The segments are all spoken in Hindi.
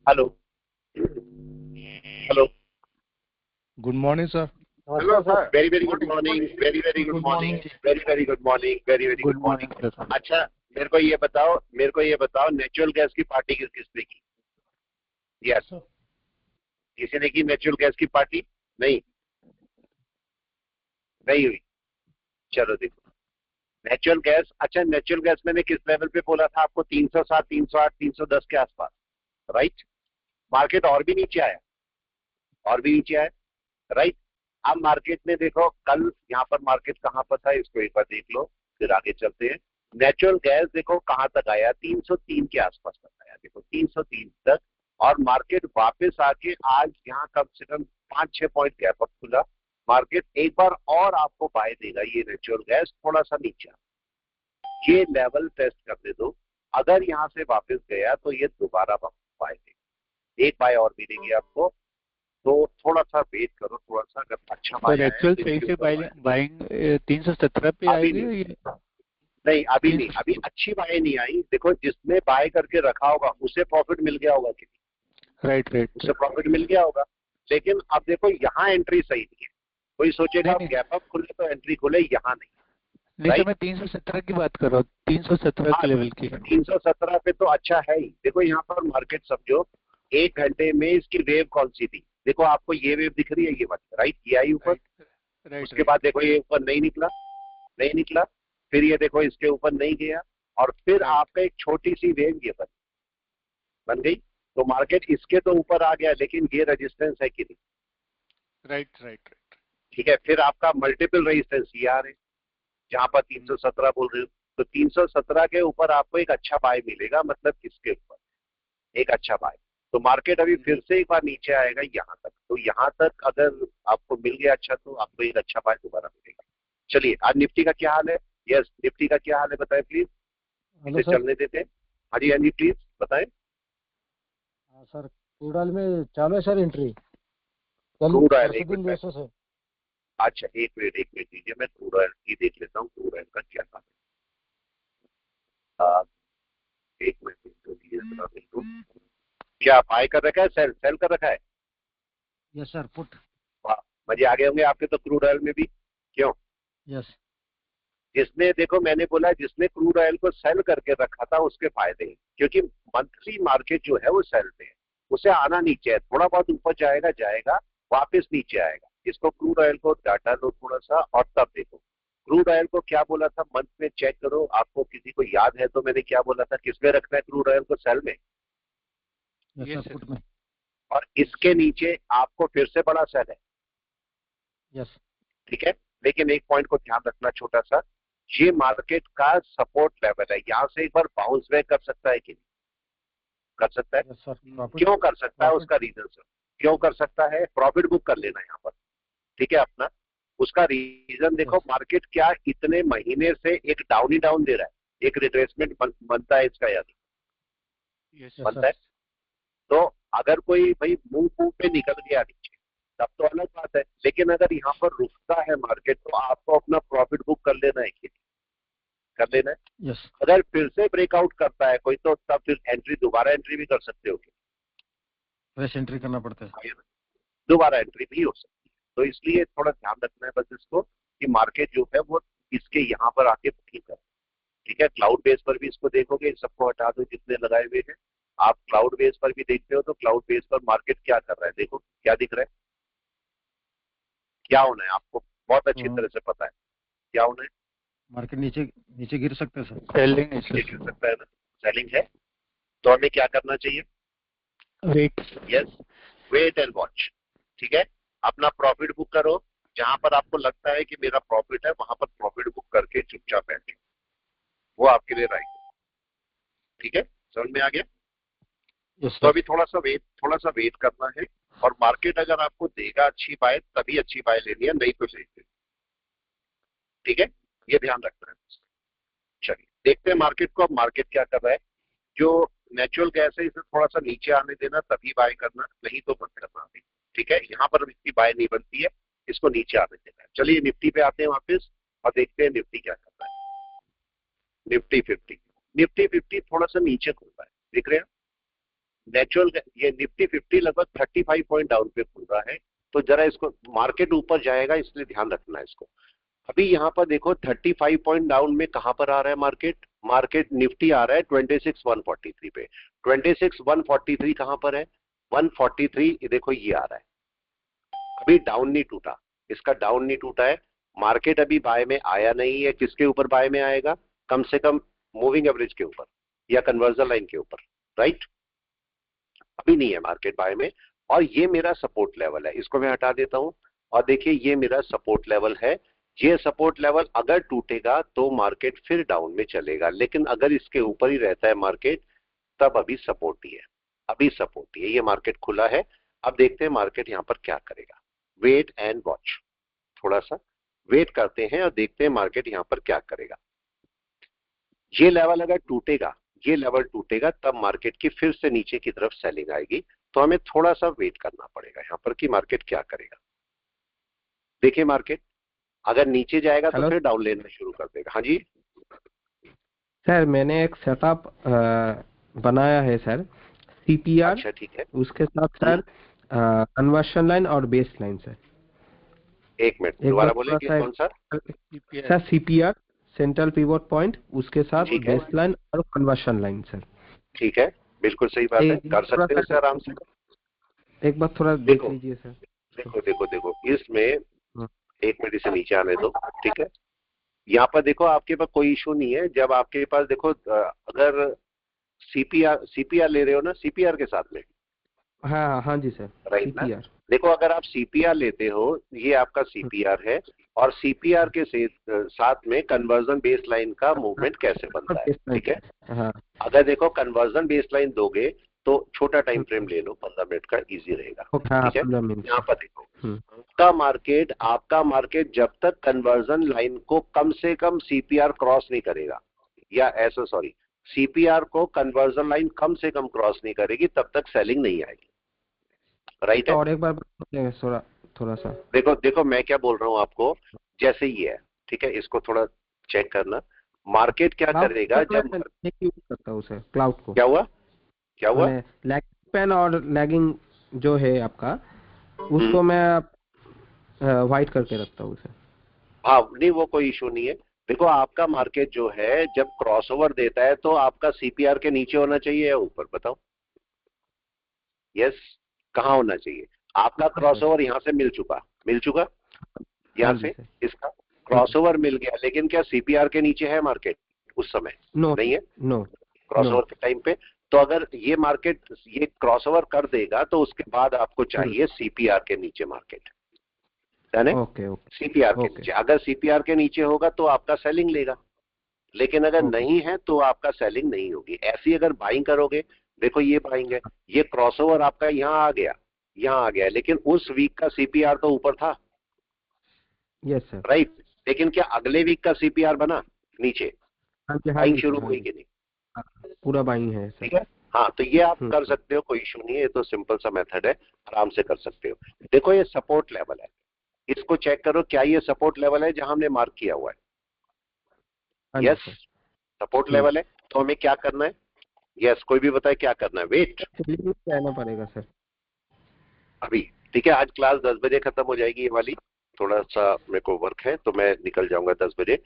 Hello hello good morning sir. Hello sir, very very good morning, very very good morning, very very good morning, very very good good morning. Morning sir. अच्छा, मेरे को ये बताओ नेचुरल गैस की पार्टी किसने की? यस, किसी ने की नेचुरल गैस की पार्टी? नहीं, नहीं हुई। चलो देखो, नेचुरल गैस, अच्छा नेचुरल गैस मैंने किस लेवल पे बोला था आपको? 307, 308, 310 के आसपास, राइट? मार्केट और भी नीचे आया, और भी नीचे आया, राइट? अब मार्केट में देखो, कल यहाँ पर मार्केट कहाँ पर था इसको एक बार देख लो, फिर आगे चलते हैं। नेचुरल गैस देखो कहाँ तक आया, 303 के आसपास तक आया, देखो 303 तक। और मार्केट वापस आके आज यहाँ कम से कम 5-6 पॉइंट गैप अप खुला। मार्केट एक बार और आपको बाय देगा, ये नेचुरल गैस थोड़ा सा नीचे, ये लेवल टेस्ट करने दो। अगर यहाँ से वापस गया तो ये दोबारा बाय देगा, एक बाय और मिलेगी आपको। तो थोड़ा सा वेट करो, थोड़ा सा, अगर अच्छा बाय सर आया एक्चुअल तो सही इसके से ऊपर बाय। बाइंग 317 पे अभी आएगी नहीं, ये नहीं अभी नहीं, 3। अभी अच्छी बाय नहीं आई। देखो जिसने बाय करके रखा होगा उसे प्रॉफिट मिल गया होगा, कि राइट राइट उसे राइट। प्रॉफिट मिल गया होगा। लेकिन अब देखो यहाँ एंट्री सही नहीं है। कोई सोचेगा नहीं अब नहीं गैप अप खुले तो एंट्री खुले, यहाँ नहीं, नहीं सर, राइट? मैं 317 की बात कर रहा हूँ, 317 हाँ, के लेवल की। 317 पे तो अच्छा है ही। देखो यहाँ पर मार्केट समझो, 1 घंटे में इसकी वेव कौन सी थी? देखो आपको ये वेव दिख रही है, ये वाली, राइट? ये आई ऊपर, राइट राइट उसके बाद राइट देखो ये ऊपर नहीं निकला, नहीं निकला, फिर ये देखो इसके ऊपर नहीं गया, और फिर राइट आपका एक छोटी सी वेव ये बन गई। तो मार्केट इसके तो ऊपर आ गया, लेकिन ये रेजिस्टेंस है कि नहीं? Right right right. ठीक है, फिर आपका मल्टीपल रेजिस्टेंस ये आ रहे हैं, जहां पर 317 बोल रहे हो। तो 317 के ऊपर आपको एक अच्छा बाय मिलेगा, मतलब इसके ऊपर एक अच्छा बाय। तो मार्केट अभी फिर से एक बार नीचे आएगा यहाँ तक, तो यहाँ तक अगर आपको मिल गया अच्छा, तो आपको एक अच्छा बाय दोबारा मिलेगा। चलिए, आज निफ्टी का क्या हाल है? यस, निफ्टी का क्या हाल है बताएं प्लीज, हेलो इसे सर। चलने देते हैं। हाँ जी, हाँ जी, प्लीज बताएं। हाँ सर, क्रूड ऑयल में चालू है सर एंट्री, कल क्रूड ऑयल, परसों एक दिन मिनट, बेसिस है। अच्छा एक मिनट दीजिए, मैं क्रूड ऑयल की देख लेता हूँ, क्रूड ऑयल का क्या हाल है। एक मिनट तो दीजिए जरा मेरे को। क्या बाय कर रखा है, सेल सेल कर रखा है? Yes sir, put. वाह, मजे आ गए होंगे आपके तो क्रूड ऑयल में भी, क्यों? यस। जिसने, देखो मैंने बोला जिसने क्रूड ऑयल को सेल करके रखा था उसके फायदे हैं, क्योंकि मंथली मार्केट जो है वो सेल पे है। उसे आना नीचे है, थोड़ा बहुत ऊपर जाएगा जाएगा, वापस नीचे आएगा। इसको क्रूड ऑयल को डाटा लो थोड़ा सा, और तब देखो क्रूड ऑयल को क्या बोला था मंथ में, चेक करो। आपको किसी को याद है तो मैंने क्या बोला था, किसमें रखना है क्रूड ऑयल को? सेल में। Yes yes sir, sir. Put में। और इसके नीचे आपको फिर से बड़ा सेल है, यस। ठीक है? लेकिन एक पॉइंट को ध्यान रखना छोटा सा, ये मार्केट का सपोर्ट लेवल है, यहां से एक बार बाउंस बैक कर सकता है कि नहीं कर सकता है? Yes sir, profit. क्यों कर सकता है, प्रॉफिट। उसका रीजन सर, क्यों कर सकता है? प्रॉफिट बुक कर लेना यहाँ पर, ठीक है अपना। उसका रीजन देखो, यस। मार्केट क्या इतने महीने से एक डाउन ही डाउन दे रहा है, एक रिट्रेसमेंट बनता है इसका, यानी यस यस बनता सर। है। तो अगर कोई भाई मुंह मुंह पे निकल गया नीचे, तब तो अलग बात है। लेकिन अगर यहाँ पर रुकता है मार्केट, तो आपको अपना प्रॉफिट बुक कर लेना है कि नहीं कर लेना है? यस। अगर फिर से ब्रेकआउट करता है कोई, तो तब फिर एंट्री, दोबारा एंट्री भी कर सकते हो, फ्रेश एंट्री करना पड़ता है। दोबारा एंट्री भी हो सकती है। तो इसलिए थोड़ा ध्यान रखना है बस इसको, कि मार्केट जो है वो इसके यहाँ पर आके बुकिंग कर, ठीक है? क्लाउड बेस पर भी इसको देखोगे, सबको हटा दो जितने लगाए हुए हैं। आप क्लाउड बेस पर भी देखते हो, तो क्लाउड बेस पर मार्केट क्या कर रहा है, देखो क्या दिख रहा है, क्या होना है आपको बहुत अच्छी तो तरह से पता है क्या होना है। मार्केट नीचे नीचे गिर सकता है सर। सेलिंग है नीचे गिर सर। सकता है ना, सेलिंग है। तो हमें क्या करना चाहिए? Wait. Yes, wait and watch, ठीक है? अपना प्रॉफिट बुक करो, जहां पर आपको लगता है कि मेरा प्रॉफिट है, वहां पर प्रॉफिट बुक करके चुपचाप बैठे, वो आपके लिए राइट है, ठीक है? समझ में आ गया? यस तो सर। अभी थोड़ा सा वेट करना है। और मार्केट अगर आपको देगा अच्छी बाय, तभी अच्छी बाय लेनी है, नहीं तो नहीं लेनी, ठीक है? ये ध्यान रखना है। चलिए देखते हैं मार्केट को, अब मार्केट क्या कर रहा है। जो नेचुरल गैस है इसे थोड़ा सा नीचे आने देना, तभी बाय करना, नहीं तो बंद करना अभी, ठीक है? यहाँ पर इतनी बाय नहीं बनती है, इसको नीचे आने देना है। चलिए निफ्टी पे आते हैं वापस, और देखते हैं निफ्टी क्या कर रहा है। निफ्टी 50, निफ्टी 50 थोड़ा सा नीचे खुल रहा है, देख रहे हैं? नेचुरल ये निफ्टी 50 लगभग 35 पॉइंट डाउन पे खुल रहा है, तो जरा इसको, मार्केट ऊपर जाएगा इसलिए ध्यान रखना है इसको। अभी यहाँ पर देखो 35 पॉइंट डाउन में कहां पर आ रहा है मार्केट निफ्टी आ रहा है 26,143 पे। 26,143 कहां पर है, 143 देखो ये आ रहा है। अभी डाउन नहीं टूटा, इसका डाउन नहीं टूटा है, मार्केट अभी बाय में आया नहीं है। किसके ऊपर बाय में आएगा, कम से कम मूविंग एवरेज के ऊपर या कन्वर्जन लाइन के ऊपर, राइट। अभी नहीं है मार्केट बाय में, और ये मेरा सपोर्ट लेवल है, इसको मैं हटा देता हूं। और देखिए ये मेरा सपोर्ट लेवल है, ये सपोर्ट लेवल अगर टूटेगा तो मार्केट फिर डाउन में चलेगा, लेकिन अगर इसके ऊपर ही रहता है मार्केट तब अभी सपोर्ट ही है, अभी सपोर्ट ही है। ये मार्केट खुला है, अब देखते हैं मार्केट यहाँ पर क्या करेगा। वेट एंड वॉच, थोड़ा सा वेट करते हैं और देखते हैं मार्केट यहाँ पर क्या करेगा। ये लेवल अगर टूटेगा, ये लेवल टूटेगा तब मार्केट की फिर से नीचे की तरफ सेलिंग आएगी, तो हमें थोड़ा सा वेट करना पड़ेगा यहाँ पर कि मार्केट क्या करेगा। देखिए मार्केट अगर नीचे जाएगा तो फिर डाउन लेना शुरू कर देगा। हाँ जी सर, मैंने एक सेटअप बनाया है सर, सीपीआर। अच्छा ठीक है, उसके साथ सर कन्वर्शन लाइन और बेस लाइन सर। एक मिनट दोबारा बोलेंगे कौन सा sir? CPR, central pivot point, उसके साथ बेस लाइन और कन्वर्शन लाइन सर। ठीक है, बिल्कुल सही बात है, कर सकते हो सर आराम से। एक बार थोड़ा देख लीजिए सर। देखो इसमें एक मिनट इसे नीचे आने दो, ठीक है। यहाँ पर देखो आपके पास कोई इशू नहीं है, जब आपके पास देखो अगर सीपीआर ले रहे हो ना, सीपीआर के साथ में, हाँ जी सर, राइट ना। देखो अगर आप सीपीआर लेते हो, ये आपका सीपीआर है, और सीपीआर के साथ में कन्वर्जन बेस लाइन का मूवमेंट कैसे बनता है, ठीक है। हाँ। अगर देखो कन्वर्जन बेस लाइन दोगे तो छोटा टाइम फ्रेम ले लो, 15 मिनट का, इजी रहेगा, ठीक है। यहाँ पर देखो आपका मार्केट जब तक कन्वर्जन लाइन को कम से कम सीपीआर क्रॉस नहीं करेगा, या ऐसा सॉरी, सीपीआर को कन्वर्जन लाइन कम से कम क्रॉस नहीं करेगी तब तक सेलिंग नहीं आएगी, राइट है। और एक बार थोड़ा सा देखो मैं क्या बोल रहा हूँ आपको, जैसे ये है, ठीक है, इसको थोड़ा चेक करना। मार्केट क्या करेगा जब यूज करता हूँ सर क्लाउड को। क्या हुआ लैगिंग पेन और लैगिंग जो है आपका, उसको मैं व्हाइट करके रखता हूँ सर। हाँ नहीं, वो कोई इशू नहीं है। देखो आपका मार्केट जो है जब क्रॉसओवर देता है तो आपका सीपीआर के नीचे होना चाहिए या ऊपर, बताओ। यस, कहाँ होना चाहिए आपका क्रॉसओवर? यहाँ से मिल चुका यहाँ से इसका क्रॉसओवर मिल गया, लेकिन क्या सीपीआर के नीचे है मार्केट उस समय? नहीं है, क्रॉसओवर के टाइम पे। तो अगर ये मार्केट ये क्रॉसओवर कर देगा तो उसके बाद आपको चाहिए सीपीआर के नीचे मार्केट, ओके सीपीआर के नीचे। अगर सीपीआर के नीचे होगा तो आपका सेलिंग लेगा, लेकिन अगर नहीं है तो आपका सेलिंग नहीं होगी। ऐसी अगर बाइंग करोगे, देखो ये बाइंग है, ये क्रॉसओवर आपका यहाँ आ गया, लेकिन उस वीक का सीपीआर तो ऊपर था, यस सर, राइट। लेकिन क्या अगले वीक का सीपीआर बना नीचे? बाइंग शुरू हुई कि नहीं? पूरा बाइंग है, ठीक है। हाँ, तो ये आप कर सकते हो, कोई इशू नहीं है, ये तो सिंपल सा मेथड है, आराम से कर सकते हो। देखो ये सपोर्ट लेवल है, इसको चेक करो, क्या ये सपोर्ट लेवल है जहां हमने मार्क किया हुआ है? यस, सपोर्ट लेवल है। तो हमें क्या करना है? यस, कोई भी बताए क्या करना है? वेट रहना पड़ेगा सर अभी, ठीक है। आज क्लास 10 बजे खत्म हो जाएगी ये वाली, थोड़ा सा मेरे को वर्क है तो मैं निकल जाऊंगा 10 बजे।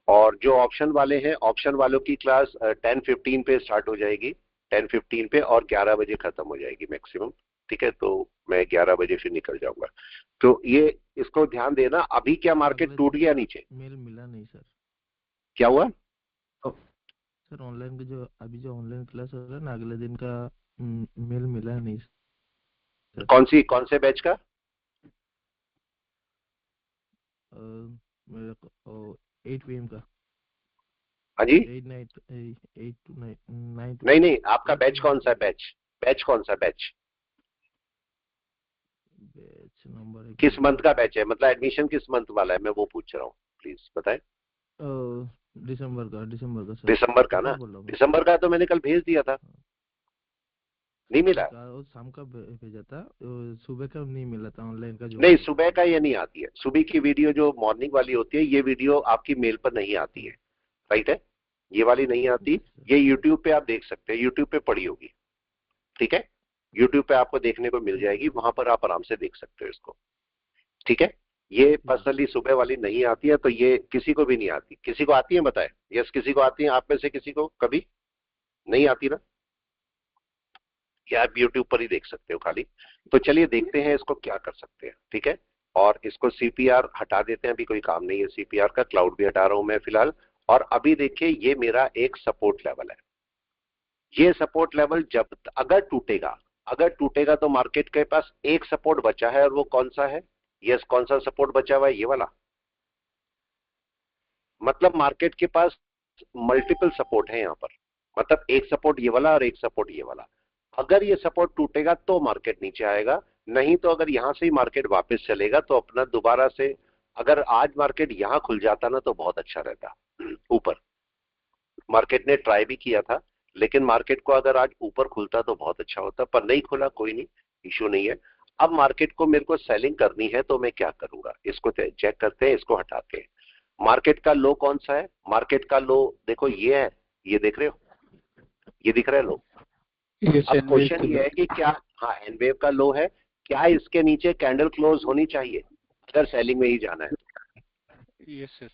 और जो ऑप्शन वाले हैं, ऑप्शन वालों की क्लास 10:15 पे स्टार्ट हो जाएगी, 10:15 पे, और 11 बजे खत्म हो जाएगी मैक्सिमम, ठीक है। तो मैं 11 बजे फिर निकल जाऊंगा। तो ये इसको ध्यान देना। अभी क्या मार्केट टूट गया नीचे? मेल मिला नहीं सर। क्या हुआ सर ऑनलाइन का जो अभी जो ऑनलाइन क्लास हो रहा है ना, अगले दिन का मेल मिला नहीं सर। कौन से बैच का? मेरे को 8 PM का। हाँ जी, 8 to 9 नहीं, आपका बैच कौन सा? बैच कौन सा? बैच नंबर किस मंथ का बैच है? मतलब एडमिशन किस मंथ वाला है, मैं वो पूछ रहा हूँ, प्लीज बताएं। दिसंबर का सर। दिसंबर का ना? दिसंबर का तो मैंने कल भेज दिया था, नहीं मिला? शाम का भेजा था, सुबह का नहीं मिला था ऑनलाइन का। जो नहीं, सुबह का ये नहीं आती है, सुबह की वीडियो जो मॉर्निंग वाली होती है, ये वीडियो आपकी मेल पर नहीं आती है, राइट है, ये वाली नहीं आती। ये यूट्यूब पे आप देख सकते हैं, यूट्यूब पे पड़ी होगी, ठीक है। यूट्यूब पे आपको देखने को मिल जाएगी, वहां पर आप आराम से देख सकते हो इसको। ठीक है, ये पर्सनली सुबह वाली नहीं आती है, तो ये किसी को भी नहीं आती। किसी को आती है बताए? यस, किसी को आती है आप में से? किसी को कभी नहीं आती ना? या आप यूट्यूब पर ही देख सकते हो खाली। तो चलिए देखते हैं इसको क्या कर सकते हैं। ठीक है, और इसको सीपीआर हटा देते हैं, अभी कोई काम नहीं है सीपीआर का। क्लाउड भी हटा रहा हूं मैं फिलहाल। और अभी देखिए ये मेरा एक सपोर्ट लेवल है। ये सपोर्ट लेवल जब अगर टूटेगा तो मार्केट के पास एक सपोर्ट बचा है, और वो कौन सा है? यस, कौन सा सपोर्ट बचा हुआ है? ये वाला। मतलब मार्केट के पास मल्टीपल सपोर्ट है यहाँ पर। मतलब एक सपोर्ट ये वाला और एक सपोर्ट ये वाला। अगर ये सपोर्ट टूटेगा तो मार्केट नीचे आएगा, नहीं तो अगर यहां से ही मार्केट वापस चलेगा तो अपना दोबारा से, अगर आज मार्केट यहां खुल जाता ना तो बहुत अच्छा रहता। ऊपर मार्केट ने ट्राई भी किया था, लेकिन मार्केट को अगर आज ऊपर खुलता तो बहुत अच्छा होता, पर नहीं खुला, कोई नहीं, इश्यू नहीं है। अब मार्केट को मेरे को सेलिंग करनी है तो मैं क्या करूंगा, इसको चेक करते हैं, इसको हटाते हैं। मार्केट का लो कौन सा है? मार्केट का लो देखो ये है, ये देख रहे हो, ये दिख रहा है लो। अब क्वेश्चन ये है कि क्या, हाँ एनवेव का लो है, क्या इसके नीचे कैंडल क्लोज होनी चाहिए अगर सेलिंग में ही जाना है? Yes sir.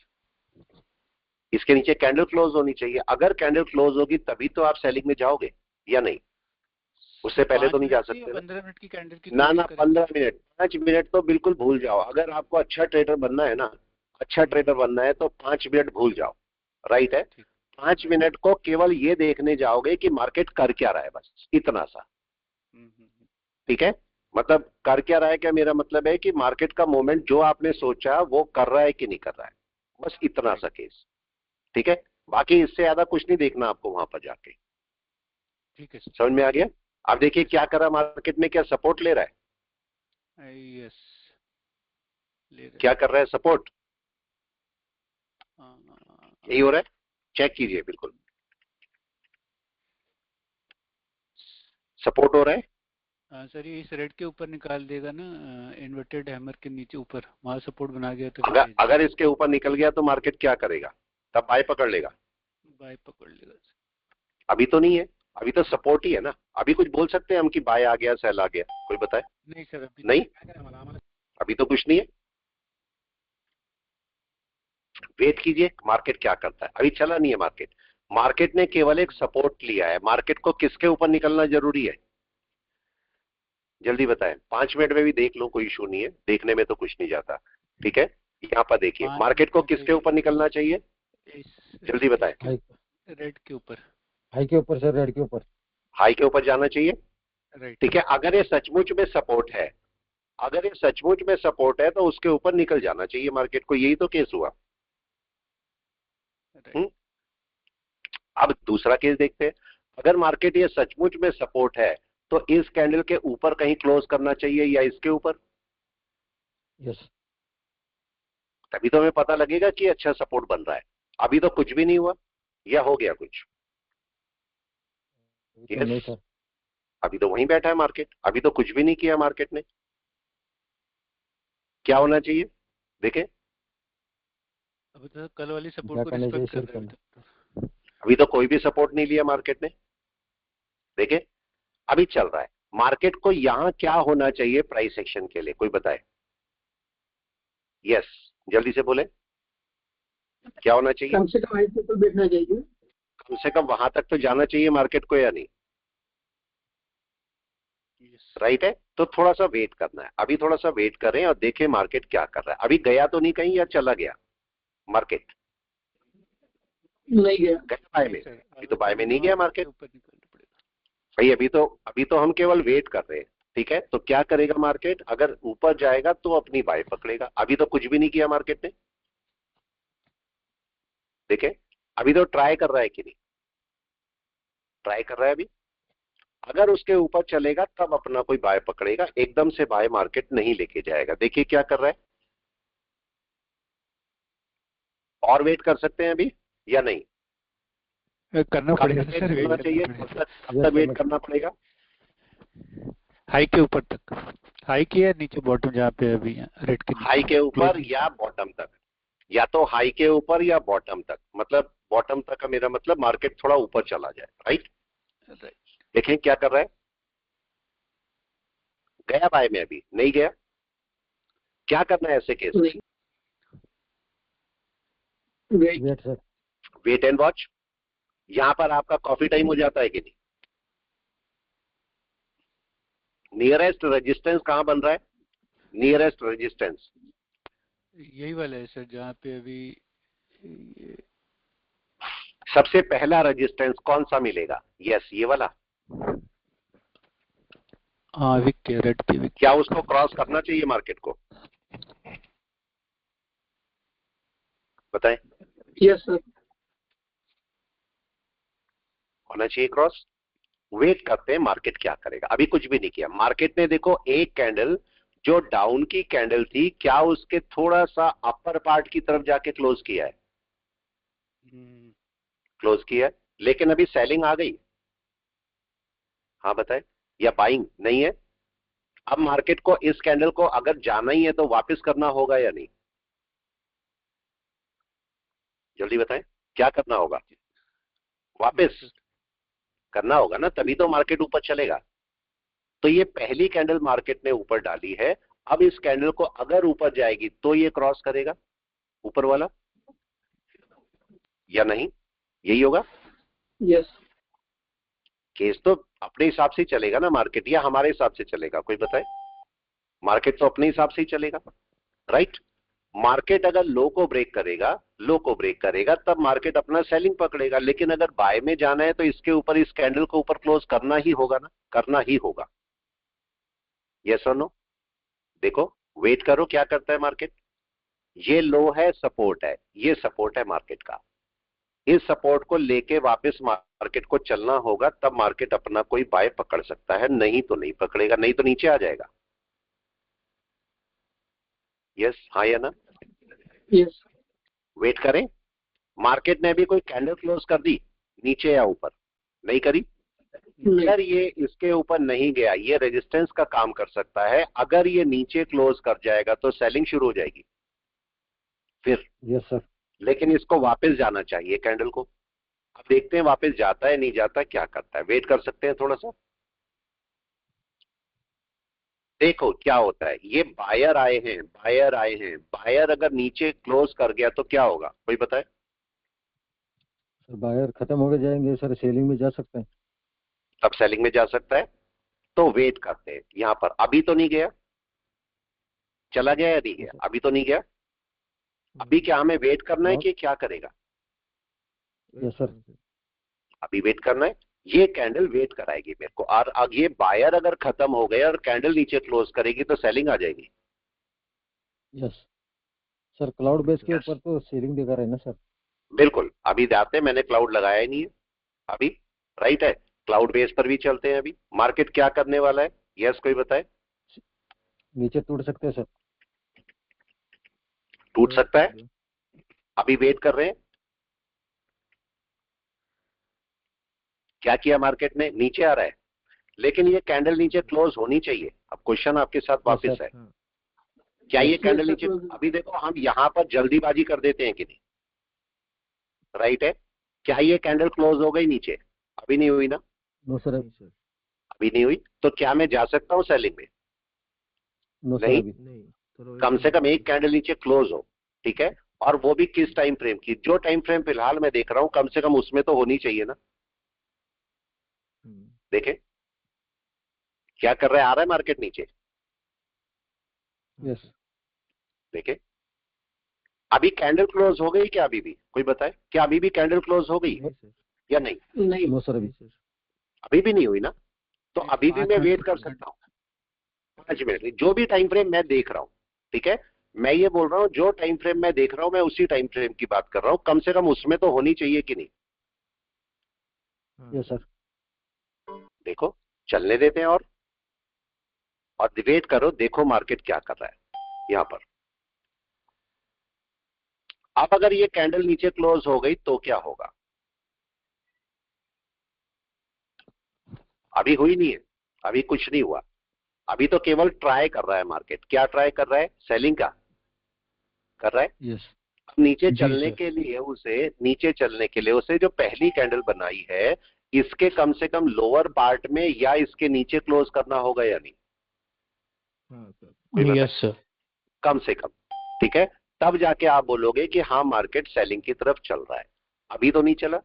इसके नीचे कैंडल क्लोज होनी चाहिए। अगर कैंडल क्लोज होगी तभी तो आप सेलिंग में जाओगे, या नहीं? उससे पहले तो नहीं जा सकते। 15 मिनट की कैंडल की ना 15 मिनट, 5 मिनट तो बिल्कुल भूल जाओ। अगर आपको अच्छा ट्रेडर बनना है ना, अच्छा ट्रेडर बनना है तो 5 मिनट भूल जाओ। राइट है, 5 मिनट को केवल ये देखने जाओगे कि मार्केट कर क्या रहा है, बस इतना सा। ठीक है, मतलब कर क्या रहा है, क्या मेरा मतलब है कि मार्केट का मोमेंट जो आपने सोचा वो कर रहा है कि नहीं कर रहा है, बस इतना सा केस। ठीक है, बाकी इससे ज्यादा कुछ नहीं देखना आपको वहां पर जाके। ठीक है, समझ में आ गया? अब देखिए क्या करा मार्केट ने, क्या सपोर्ट ले रहा है? यस ले रहे। क्या कर रहा है? सपोर्ट यही हो रहा है, चेक कीजिए, बिल्कुल सपोर्ट हो रहा है। सर ये इस रेड के ऊपर निकाल देगा ना, इन्वर्टेड हैमर के नीचे ऊपर, वहां सपोर्ट बना गया तो अगर इसके ऊपर निकल गया तो मार्केट क्या करेगा? तब बाय पकड़ लेगा, बाय पकड़ लेगा। अभी तो नहीं है, अभी तो सपोर्ट ही है ना। अभी कुछ बोल सकते हैं हम कि बाय आ गया, सेल आ गया, कोई बताए? नहीं सर, अभी नहीं, अभी तो कुछ नहीं है। वेट कीजिए मार्केट क्या करता है। अभी चला नहीं है मार्केट, मार्केट ने केवल एक सपोर्ट लिया है। मार्केट को किसके ऊपर निकलना जरूरी है, जल्दी बताएं। 5 मिनट में भी देख लो, कोई इशू नहीं है, देखने में तो कुछ नहीं जाता। ठीक है, यहाँ पर देखिए मार्केट को किसके ऊपर निकलना चाहिए, जल्दी बताएं। रेड के ऊपर, हाई के ऊपर सर, रेड के ऊपर, हाई के ऊपर जाना चाहिए। राइट। ठीक है, अगर ये सचमुच में सपोर्ट है, अगर ये सचमुच में सपोर्ट है तो उसके ऊपर निकल जाना चाहिए मार्केट को, यही तो केस हुआ। अब दूसरा केस देखते हैं। अगर मार्केट ये सचमुच में सपोर्ट है तो इस कैंडल के ऊपर कहीं क्लोज करना चाहिए या इसके ऊपर? यस, तभी तो हमें पता लगेगा कि अच्छा सपोर्ट बन रहा है। अभी तो कुछ भी नहीं हुआ, या हो गया कुछ? नहीं सर, अभी तो वहीं बैठा है मार्केट, अभी तो कुछ भी नहीं किया मार्केट ने। क्या होना चाहिए देखें? अभी तो कल वाली सपोर्ट को रिस्पेक्ट कर रहे हैं। अभी तो कोई भी सपोर्ट नहीं लिया मार्केट ने, देखे अभी चल रहा है। मार्केट को यहां क्या होना चाहिए प्राइस एक्शन के लिए, कोई बताए? यस, जल्दी से बोले, क्या होना चाहिए? कम से कम हाई के ऊपर बैठना चाहिए, कम से कम वहां तक तो जाना चाहिए मार्केट को, या नहीं? राइट है, तो थोड़ा सा वेट करना है। अभी थोड़ा सा वेट करें और देखें मार्केट क्या कर रहा है। अभी गया तो नहीं कहीं, या चला गया मार्केट? नहीं गया बाय में, अभी तो बाय में नहीं गया मार्केट भाई। अभी तो हम केवल वेट कर रहे हैं। ठीक है, तो क्या करेगा मार्केट? अगर ऊपर जाएगा तो अपनी बाय पकड़ेगा। अभी तो कुछ भी नहीं किया मार्केट ने, देखे अभी तो ट्राई कर रहा है कि नहीं, ट्राई कर रहा है अभी। अगर उसके ऊपर चलेगा तब अपना कोई बाय पकड़ेगा, एकदम से बाय मार्केट नहीं लेके जाएगा। देखिए क्या कर रहा है, और वेट कर सकते हैं अभी या नहीं? करना पड़ेगा सर, वेट करना चाहिए, अब तक वेट करना पड़ेगा। हाई के ऊपर तक, हाई की या नीचे बॉटम, जहाँ पे अभी रेड के हाई के ऊपर या बॉटम तक, या तो हाई के ऊपर या बॉटम तक। मतलब बॉटम तक का मेरा मतलब मार्केट थोड़ा ऊपर चला जाए। राइट, देखें क्या कर रहा है। गया बाय में? अभी नहीं गया। क्या करना है ऐसे केस में? नहीं, wait. Wait sir. Wait and watch. यहां पर आपका कॉफी टाइम हो जाता है कि नहीं? नियरेस्ट रेजिस्टेंस कहां बन रहा है? नियरेस्ट रेजिस्टेंस यही वाला है सर जहाँ पे अभी ये- सबसे पहला रेजिस्टेंस कौन सा मिलेगा? यस, ये वाला। हाँ विक के रेड पे विक क्या उसको क्रॉस करना चाहिए मार्केट को? बताएं। Yes sir. होना चाहिए क्रॉस। वेट करते हैं मार्केट क्या करेगा। अभी कुछ भी नहीं किया मार्केट ने। देखो एक कैंडल जो डाउन की कैंडल थी, क्या उसके थोड़ा सा अपर पार्ट की तरफ जाके क्लोज किया है? क्लोज किया है, लेकिन अभी सेलिंग आ गई। हाँ बताएं। या बाइंग नहीं है? अब मार्केट को इस कैंडल को अगर जाना ही है तो वापस करना होगा या नहीं? जल्दी बताएं, क्या करना होगा? वापस करना होगा ना, तभी तो मार्केट ऊपर चलेगा। तो ये पहली कैंडल मार्केट ने ऊपर डाली है। अब इस कैंडल को अगर ऊपर जाएगी तो ये क्रॉस करेगा ऊपर वाला या नहीं? यही होगा यस। केस। तो अपने हिसाब से ही चलेगा ना मार्केट, या हमारे हिसाब से चलेगा? कोई बताए। मार्केट तो अपने हिसाब से ही चलेगा, राइट। मार्केट अगर लो को ब्रेक करेगा, लो को ब्रेक करेगा, तब मार्केट अपना सेलिंग पकड़ेगा। लेकिन अगर बाय में जाना है तो इसके ऊपर, इस कैंडल को ऊपर क्लोज करना ही होगा ना, करना ही होगा। यस और नो? देखो, वेट करो क्या करता है मार्केट। ये लो है, सपोर्ट है, ये सपोर्ट है मार्केट का। इस सपोर्ट को लेके वापस मार्केट को चलना होगा, तब मार्केट अपना कोई बाय पकड़ सकता है, नहीं तो नहीं पकड़ेगा, नहीं तो नीचे आ जाएगा। यस, हाँ या ना? यस। वेट करें। मार्केट ने अभी कोई कैंडल क्लोज कर दी नीचे या ऊपर? नहीं करी। नहीं। अगर ये इसके ऊपर नहीं गया, ये रेजिस्टेंस का काम कर सकता है। अगर ये नीचे क्लोज कर जाएगा तो सेलिंग शुरू हो जाएगी फिर। Yes sir. लेकिन इसको वापस जाना चाहिए कैंडल को। अब देखते हैं वापस जाता है नहीं जाता, क्या करता है। वेट कर सकते हैं थोड़ा सा, देखो क्या होता है। ये बायर आए हैं, बायर आए हैं। बायर अगर नीचे क्लोज कर गया तो क्या होगा, कोई बताए? सर बायर खत्म हो गए जाएंगे सर, सेलिंग में जा सकते हैं। तब सेलिंग में जा सकता है। तो वेट करते हैं यहां पर। अभी तो नहीं गया, चला गया या नहीं गया? अभी तो नहीं गया। अभी क्या हमें वेट करना है कि क्या करेगा? Yes sir. अभी वेट करना है। ये कैंडल वेट कराएगी मेरे को। और अब ये बायर अगर खत्म हो गया और कैंडल नीचे क्लोज करेगी तो सेलिंग आ जाएगी। Yes sir. क्लाउड बेस के Yes. ऊपर तो सेलिंग दिखा रहे हैं ना सर। बिल्कुल। अभी जाते हैं, मैंने क्लाउड लगाया ही नहीं है अभी, राइट है। क्लाउड बेस पर भी चलते हैं। अभी मार्केट क्या करने वाला है? यस, कोई बताए। नीचे टूट सकते हैं सर। टूट सकता है। अभी वेट कर रहे हैं। क्या किया मार्केट ने? नीचे आ रहा है, लेकिन ये कैंडल नीचे क्लोज होनी चाहिए। अब क्वेश्चन आपके साथ वापस है, क्या ये कैंडल नीचे? अभी देखो, हम यहां पर जल्दीबाजी कर देते हैं कि नहीं, राइट है। क्या ये कैंडल क्लोज हो गई नीचे? अभी नहीं हुई ना, नो सर। अभी नहीं हुई। तो क्या मैं जा सकता हूं सेलिंग में? नो सर नहीं। अभी। कम से कम एक कैंडल नीचे क्लोज हो, ठीक है। और वो भी किस टाइम फ्रेम की? जो टाइम फ्रेम फिलहाल मैं देख रहा हूं, कम से कम उसमें तो होनी चाहिए ना। देखें क्या कर रहा है, आ रहा है मार्केट नीचे। यस। देखें अभी कैंडल क्लोज हो गई क्या? अभी भी कोई बताए, क्या अभी भी कैंडल क्लोज हो गई या नहीं? नहीं। नो सर अभी। अभी भी नहीं हुई ना। तो अभी भी मैं वेट कर सकता हूं 5 मिनट, जो भी टाइम फ्रेम मैं देख रहा हूं, ठीक है। मैं ये बोल रहा हूं जो टाइम फ्रेम मैं देख रहा हूं, मैं उसी टाइम फ्रेम की बात कर रहा हूं। कम से कम उसमें तो होनी चाहिए कि नहीं? Yes sir. देखो, चलने देते हैं और वेट करो, देखो मार्केट क्या कर रहा है यहां पर। अब अगर ये कैंडल नीचे क्लोज हो गई तो क्या होगा? अभी हुई नहीं है, अभी कुछ नहीं हुआ। अभी तो केवल ट्राई कर रहा है मार्केट। क्या ट्राई कर रहा है? सेलिंग का कर रहा है। यस। अब नीचे जी चलने सर। के लिए उसे, नीचे चलने के लिए उसे जो पहली कैंडल बनाई है, इसके कम से कम लोअर पार्ट में या इसके नीचे क्लोज करना होगा या नहीं? हाँ सर। कोई बताए? Yes sir. कम से कम, ठीक है, तब जाके आप बोलोगे कि हाँ मार्केट सेलिंग की तरफ चल रहा है। अभी तो नहीं चला,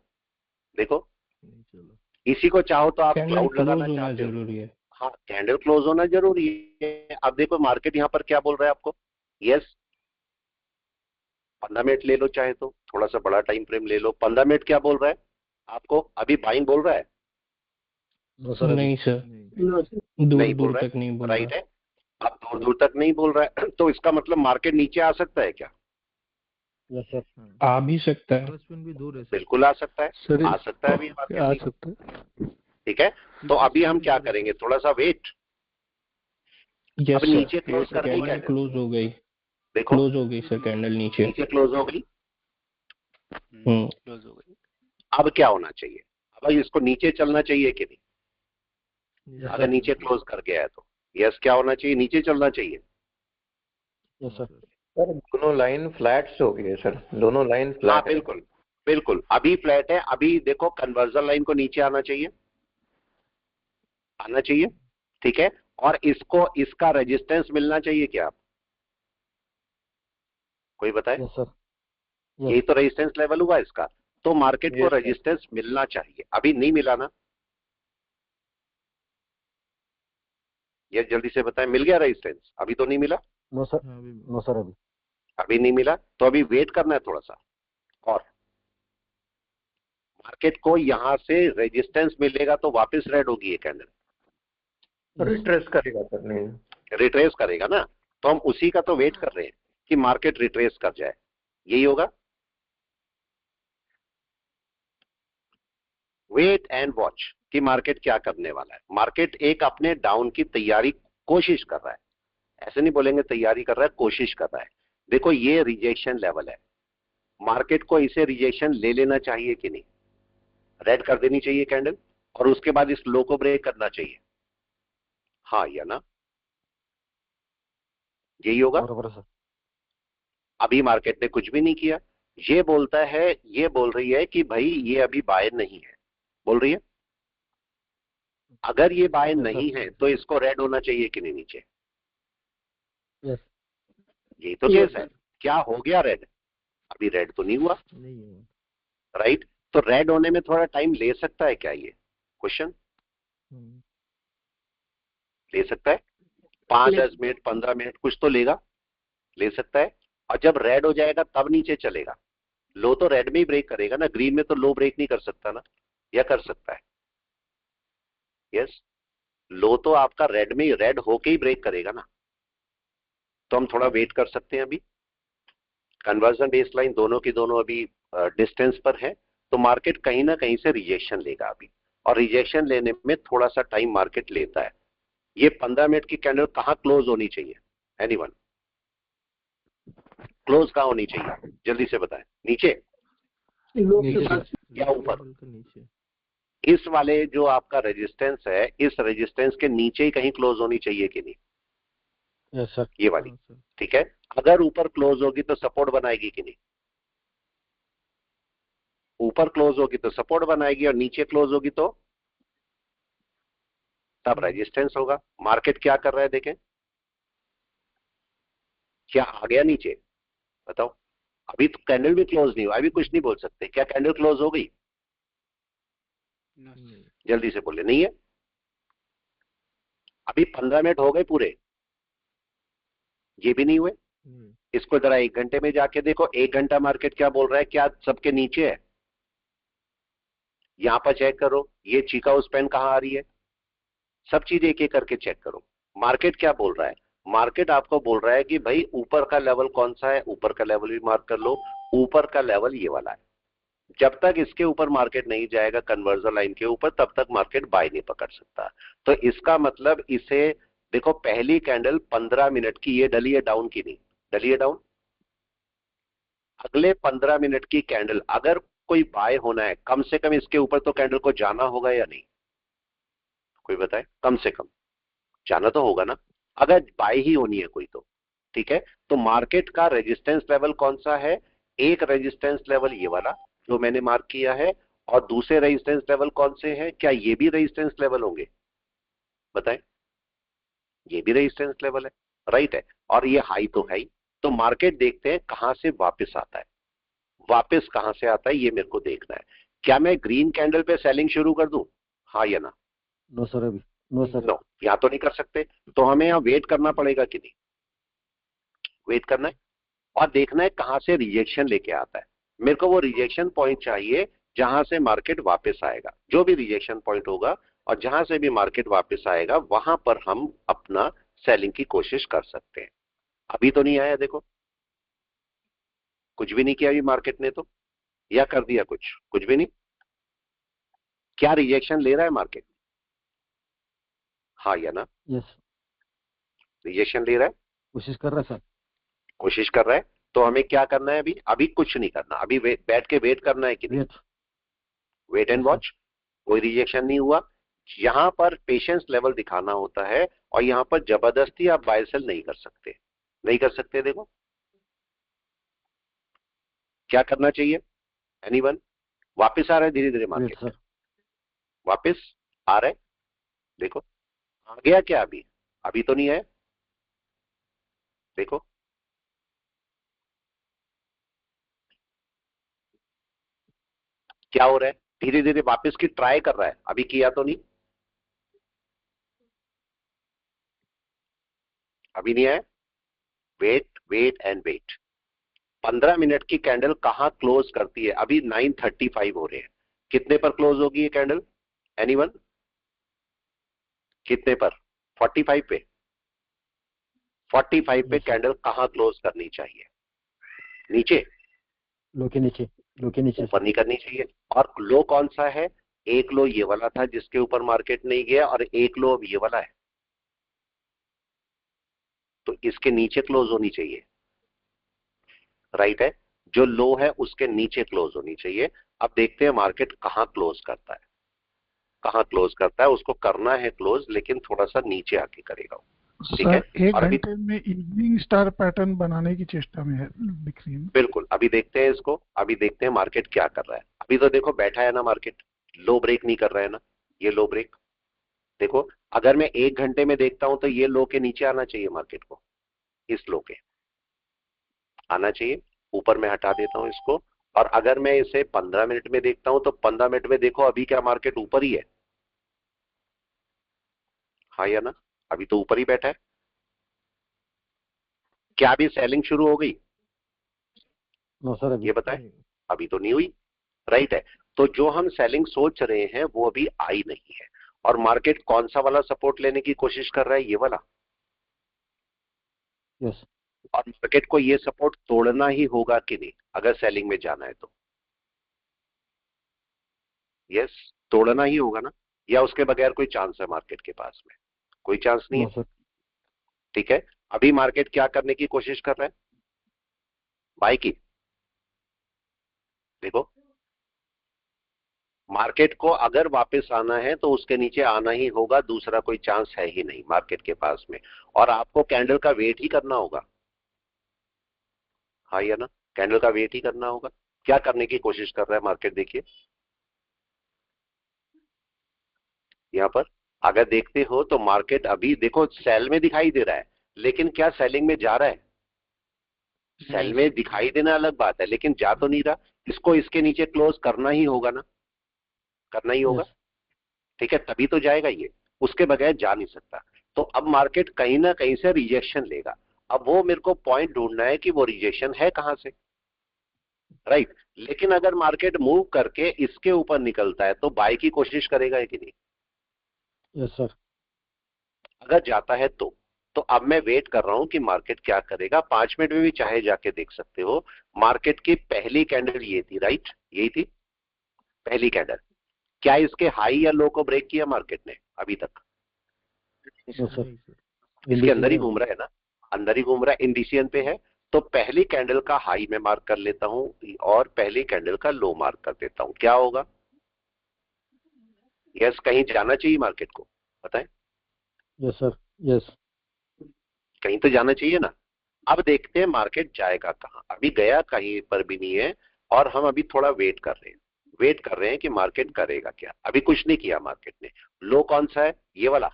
देखो नहीं चलो। इसी को चाहो तो आप कैंडल क्लाउड क्लोज लगाना होना चाहते हो। जरूरी है। हाँ, कैंडल क्लोज होना जरूरी है। अब देखो मार्केट यहाँ पर क्या बोल रहा है आपको। यस, 15 मिनट ले लो चाहे तो, थोड़ा सा बड़ा टाइम फ्रेम ले लो। 15 मिनट क्या बोल रहा है आपको, अभी बाइंग बोल रहा है? नो सर अभी नहीं सर, नहीं। No, sir. दूर नहीं बोल दूर रहा तक नहीं है, बोल राइट रहा। है। अब दूर दूर तक नहीं बोल रहा है तो इसका मतलब मार्केट नीचे आ सकता है क्या? Yes sir. हाँ। आ भी सकता है। 10 मिनट भी दूर है सर। बिल्कुल आ सकता है, सर आ सकता है अभी मार्केट आ नीचे, सकता है। ठीक है। तो अभी हम क्या करेंगे, थोड़ा सा वेट। यस अब सर। नीचे क्लोज कर गई कैंडल कैंडल, क्लोज हो गई। देखो क्लोज हो गई सर कैंडल नीचे। नीचे क्लोज हो गई। क्लोज हो गई। अब क्या होना चाहिए, अब इसको नीचे चलना चाहिए कि नहीं? Yes, अगर sir. नीचे क्लोज कर गया है तो यस, क्या होना चाहिए, नीचे चलना चाहिए। Yes sir. सर दोनों लाइन फ्लैट्स हो गई है सर, दोनों लाइन हाँ फ्लैट है। बिल्कुल बिल्कुल, अभी फ्लैट है। अभी देखो कन्वर्जन लाइन को नीचे आना चाहिए, आना चाहिए, ठीक है। और इसको, इसका रेजिस्टेंस मिलना चाहिए क्या, आप कोई बताए? Yes sir. यही तो रेजिस्टेंस लेवल हुआ इसका। तो मार्केट को Yes, sir. रेजिस्टेंस मिलना चाहिए, अभी नहीं मिला ना। ये जल्दी से बताएं, मिल गया रेजिस्टेंस? अभी तो नहीं मिला। No sir. हाँ अभी नो सर अभी। अभी नहीं मिला तो अभी वेट करना है थोड़ा सा। और मार्केट को यहां से रेजिस्टेंस मिलेगा तो वापस रेड होगी ये कैंडल, रिट्रेस करेगा सर, नहीं रिट्रेस करेगा ना। तो हम उसी का तो वेट कर रहे हैं कि मार्केट रिट्रेस कर जाए, यही होगा। वेट एंड वॉच कि मार्केट क्या करने वाला है। मार्केट एक अपने डाउन की तैयारी कोशिश कर रहा है, ऐसे नहीं बोलेंगे तैयारी कर रहा है, कोशिश कर रहा है। देखो ये रिजेक्शन लेवल है, मार्केट को इसे रिजेक्शन ले लेना चाहिए कि नहीं, रेड कर देनी चाहिए कैंडल और उसके बाद इस लो को ब्रेक करना चाहिए, हाँ या ना, यही होगा। बरोबर है सर। अभी मार्केट ने कुछ भी नहीं किया, ये बोलता है, ये बोल रही है कि भाई ये अभी बाय नहीं है, बोल रही है। अगर ये बाय Yes, sir. नहीं है तो इसको रेड होना चाहिए कि नहीं नीचे, यस। यही तो Yes, केस है। क्या हो गया रेड, अभी रेड तो नहीं हुआ, नहीं हुआ। राइट। तो रेड होने में थोड़ा टाइम ले सकता है क्या, ये क्वेश्चन ले सकता है, 5-10 मिनट 15 मिनट कुछ तो लेगा, ले सकता है। और जब रेड हो जाएगा तब नीचे चलेगा। लो तो रेड में ही ब्रेक करेगा ना, ग्रीन में तो लो ब्रेक नहीं कर सकता ना, या कर सकता है? यस, लो तो आपका रेड में ही, रेड होके ही ब्रेक करेगा ना। तो हम थोड़ा वेट कर सकते हैं। अभी कन्वर्जन बेस लाइन दोनों की दोनों अभी डिस्टेंस पर है, तो मार्केट कहीं ना कहीं से रिजेक्शन लेगा अभी, और रिजेक्शन लेने में थोड़ा सा टाइम मार्केट लेता है। ये 15 मिनट की कैंडल कहाँ क्लोज होनी चाहिए, एनीवन? क्लोज कहाँ होनी चाहिए, जल्दी से बताएं। नीचे Low नीचे के सर। बाद या ऊपर? लेवल के नीचे। इस वाले जो आपका रेजिस्टेंस है, इस रेजिस्टेंस के नीचे ही कहीं क्लोज होनी चाहिए कि नहीं, यस सर। ये वाली, हाँ सर। ठीक है। अगर ऊपर क्लोज होगी तो सपोर्ट बनाएगी कि नहीं, ऊपर क्लोज होगी तो सपोर्ट बनाएगी और नीचे क्लोज होगी तो तब रेजिस्टेंस होगा। मार्केट क्या कर रहा है देखें, क्या आ गया नीचे, बताओ। अभी तो कैंडल भी क्लोज नहीं हुआ, अभी कुछ नहीं बोल सकते, क्या कैंडल क्लोज हो गई? नहीं। जल्दी से बोले, नहीं है। अभी 15 मिनट हो गए पूरे, ये भी नहीं हुए। नहीं। इसको जरा 1 घंटे में जाके देखो, 1 घंटा मार्केट क्या बोल रहा है, क्या सबके नीचे है? यहां पर चेक करो, ये चीका स्पैन कहां आ रही है, सब चीज एक एक करके चेक करो। मार्केट क्या बोल रहा है, मार्केट आपको बोल रहा है कि भाई ऊपर का लेवल कौन सा है, ऊपर का लेवल भी मार्क कर लो। ऊपर का लेवल ये वाला है, जब तक इसके ऊपर मार्केट नहीं जाएगा कन्वर्जन लाइन के ऊपर, तब तक मार्केट बाय नहीं पकड़ सकता। तो इसका मतलब इसे देखो, पहली कैंडल 15 मिनट की ये डली है डाउन की नहीं, डली है डाउन। अगले 15 मिनट की कैंडल अगर कोई बाय होना है, कम से कम इसके ऊपर तो कैंडल को जाना होगा या नहीं, कोई बताए? कम से कम जाना तो होगा ना, अगर बाय ही होनी है कोई तो, ठीक है। तो मार्केट का रेजिस्टेंस लेवल कौन सा है, एक रेजिस्टेंस लेवल ये वाला जो मैंने मार्क किया है, और दूसरे रेजिस्टेंस लेवल कौन से हैं, क्या ये भी रेजिस्टेंस लेवल होंगे, बताएं? ये कहीं भी रेजिस्टेंस लेवल है, राइट है, और ये हाई तो है ही। तो मार्केट देखते हैं कहां से वापस आता है, वापस कहां से आता है ये मेरे को देखना है। क्या मैं ग्रीन कैंडल पे सेलिंग शुरू कर दूं, हाँ या ना? नो सर, अभी नो सर। नो, यहां तो नहीं कर सकते, तो हमें यहां वेट करना पड़ेगा कि नहीं? वेट करना है और देखना है कहां से रिजेक्शन लेके आता है। मेरे को वो रिजेक्शन पॉइंट चाहिए जहां से मार्केट वापस आएगा, जो भी रिजेक्शन पॉइंट होगा और जहां से भी मार्केट वापस आएगा वहां पर हम अपना सेलिंग की कोशिश कर सकते हैं। अभी तो नहीं आया, देखो कुछ भी नहीं किया अभी मार्केट ने तो, या कर दिया कुछ भी नहीं। क्या रिजेक्शन ले रहा है मार्केट, हाँ या ना? यस, रिजेक्शन ले रहा है, कोशिश कर रहा है सर। कोशिश कर रहा है। तो हमें क्या करना है अभी? अभी कुछ नहीं करना, अभी बैठ के वेट करना है कि नहीं? Wait. Wait and Yes, watch. कोई रिजेक्शन नहीं हुआ, यहां पर पेशेंस लेवल दिखाना होता है, और यहां पर जबरदस्ती आप बाय सेल नहीं कर सकते, नहीं कर सकते। देखो क्या करना चाहिए, एनीवन? वापस आ रहा है धीरे धीरे वेट मार्केट, सर। वापस आ रहा है, देखो आ गया क्या? अभी अभी तो नहीं है, देखो क्या हो रहा है, धीरे धीरे वापस की ट्राई कर रहा है, अभी किया तो नहीं, अभी नहीं आया। Wait wait and wait. 15 minute की कैंडल कहां क्लोज करती है? अभी 9:35 हो रहे हैं, कितने पर क्लोज होगी ये कैंडल, एनीवन? कितने पर? 45 पे। 45 पे Yes, sir. कैंडल कहां क्लोज करनी चाहिए? नीचे, लो के नीचे, लो के नीचे ऊपर सर। नहीं करनी चाहिए। और लो कौन सा है? एक लो ये वाला था जिसके ऊपर मार्केट नहीं गया, और एक लो अब ये वाला है, तो इसके नीचे क्लोज होनी चाहिए, राइट है? जो लो है उसके नीचे क्लोज होनी चाहिए। अब देखते हैं मार्केट कहां क्लोज करता है, कहां क्लोज करता है। उसको करना है क्लोज, लेकिन थोड़ा सा नीचे आके करेगा वो, ठीक है? सर एक और अभी घंटे में इवनिंग स्टार पैटर्न बनाने की चेष्टा में है, दिख रही है। बिल्कुल, अभी देखते हैं इसको, अभी देखते हैं मार्केट क्या कर रहा है। अभी तो देखो बैठा है ना मार्केट, लो ब्रेक नहीं कर रहा है ना, ये लो ब्रेक। देखो अगर मैं 1 घंटे में देखता हूं तो ये लो के नीचे आना चाहिए मार्केट को, इस लो के आना चाहिए। ऊपर में हटा देता हूं इसको। और अगर मैं इसे 15 मिनट में देखता हूं तो 15 मिनट में देखो अभी क्या मार्केट ऊपर ही है, हाँ या ना? अभी तो ऊपर ही बैठा है। क्या अभी सेलिंग शुरू हो गई, नो सर, अभी ये बताएं? अभी तो नहीं हुई, राइट है? तो जो हम सेलिंग सोच रहे हैं वो अभी आई नहीं है। और मार्केट कौन सा वाला सपोर्ट लेने की कोशिश कर रहा है, ये वाला। यस। और मार्केट को ये सपोर्ट तोड़ना ही होगा कि नहीं अगर सेलिंग में जाना है तो? यस, तोड़ना ही होगा ना, या उसके बगैर कोई चांस है मार्केट के पास में? कोई चांस नहीं नो है, सर। ठीक है? अभी मार्केट क्या करने की कोशिश कर रहा है, बाय की। देखो मार्केट को अगर वापस आना है तो उसके नीचे आना ही होगा, दूसरा कोई चांस है ही नहीं मार्केट के पास में। और आपको कैंडल का वेट ही करना होगा, हाँ या ना? कैंडल का वेट ही करना होगा। क्या करने की कोशिश कर रहा है मार्केट, देखिए यहां पर अगर देखते हो तो मार्केट अभी देखो सेल में दिखाई दे रहा है, लेकिन क्या सेलिंग में जा रहा है? सेल में दिखाई देना अलग बात है, लेकिन जा तो नहीं रहा। इसको इसके नीचे क्लोज करना ही होगा ना, करना ही होगा, यस। ठीक है? तभी तो जाएगा ये, उसके बगैर जा नहीं सकता। तो अब मार्केट कहीं ना कहीं से रिजेक्शन लेगा। अब वो मेरे को पॉइंट ढूंढना है कि वो रिजेक्शन है कहां से, राइट? लेकिन अगर मार्केट मूव करके इसके ऊपर निकलता है तो बाय की कोशिश करेगा कि नहीं? Yes sir. अगर जाता है तो अब मैं वेट कर रहा हूं कि मार्केट क्या करेगा। 5 मिनट में भी चाहे जाके देख सकते हो। मार्केट की पहली कैंडल ये थी, राइट? यही थी पहली कैंडल। क्या इसके हाई या लो को ब्रेक किया मार्केट ने अभी तक? No sir. नहीं सर। इसके अंदर ही घूम रहा है ना, अंदर ही घूम रहा है, इंडिसियन पे है। तो पहली कैंडल का हाई में मार्क कर लेता हूं और पहली कैंडल का लो मार्क कर देता हूं, क्या होगा? यस, कहीं जाना चाहिए मार्केट को, बताएं? Yes sir. यस। कहीं तो जाना चाहिए ना। अब देखते हैं मार्केट जाएगा कहां, अभी गया कहीं पर भी नहीं है। और हम अभी थोड़ा वेट कर रहे हैं, वेट कर रहे हैं कि मार्केट करेगा क्या। अभी कुछ नहीं किया मार्केट ने। लो कौन सा है, ये वाला,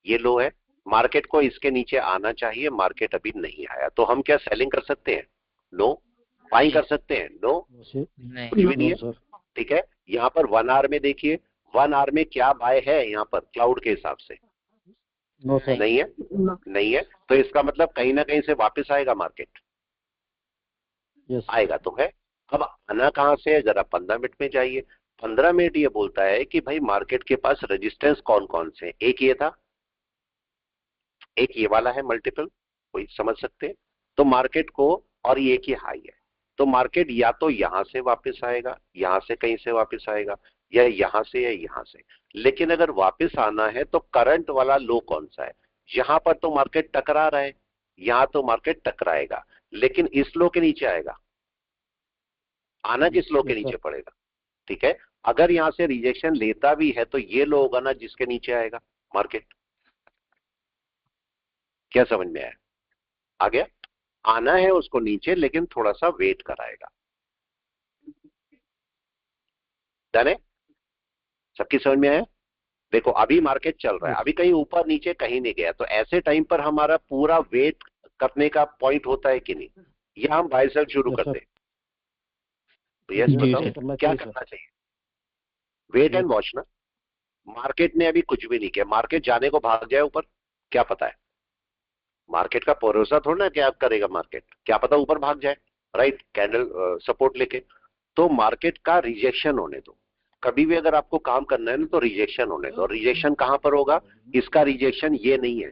ये लो है, मार्केट को इसके नीचे आना चाहिए, मार्केट अभी नहीं आया, तो हम क्या सेलिंग कर सकते हैं? नो। बाइंग कर सकते हैं? नो। नहीं कुछ भी नहीं है। ठीक है, यहाँ पर 1 आवर में देखिए, 1 आवर में क्या बाय है यहाँ पर क्लाउड के हिसाब से? No sir. नहीं है, नहीं है, तो इसका मतलब कहीं ना कहीं से वापस आएगा मार्केट। यस आएगा तो है। अब आना कहां से है, जरा 15 मिनट में जाइए। 15 मिनट ये बोलता है कि भाई मार्केट के पास रेजिस्टेंस कौन कौन से हैं। एक ये था, एक ये वाला है मल्टीपल, कोई समझ सकते हैं? तो मार्केट को, और ये की हाई है, तो मार्केट या तो यहां से वापस आएगा, यहां से कहीं से वापस आएगा, या यहां से या यहां से। लेकिन अगर वापस आना है तो करंट वाला लो कौन सा है? यहां पर तो मार्केट टकरा रहा है, यहां तो मार्केट टकराएगा, लेकिन इस लो के नीचे आएगा। आना किस लो के नीचे पड़ेगा? ठीक है, अगर यहां से रिजेक्शन लेता भी है तो ये लो होगा ना जिसके नीचे आएगा मार्केट। क्या समझ में आया? आ गया? आना है उसको नीचे, लेकिन थोड़ा सा वेट कराएगा। डन है? सबकी समझ में आया? देखो अभी मार्केट चल रहा है, अभी कहीं ऊपर नीचे कहीं नहीं गया, तो ऐसे टाइम पर हमारा पूरा वेट करने का पॉइंट होता है कि नहीं? या हम बाय सेल शुरू करते हैं? तो यस बताओ क्या करना चाहिए? वेट एंड वॉच ना। मार्केट ने अभी कुछ भी नहीं किया, मार्केट जाने को भाग जाए ऊपर, क्या पता है? मार्केट का भरोसा थोड़ा ना क्या करेगा मार्केट, क्या पता ऊपर भाग जाए, राइट? कैंडल सपोर्ट लेके। तो मार्केट का रिजेक्शन होने दो। कभी भी अगर आपको काम करना है ना तो रिजेक्शन होने दो। रिजेक्शन कहां पर होगा? इसका रिजेक्शन ये नहीं है,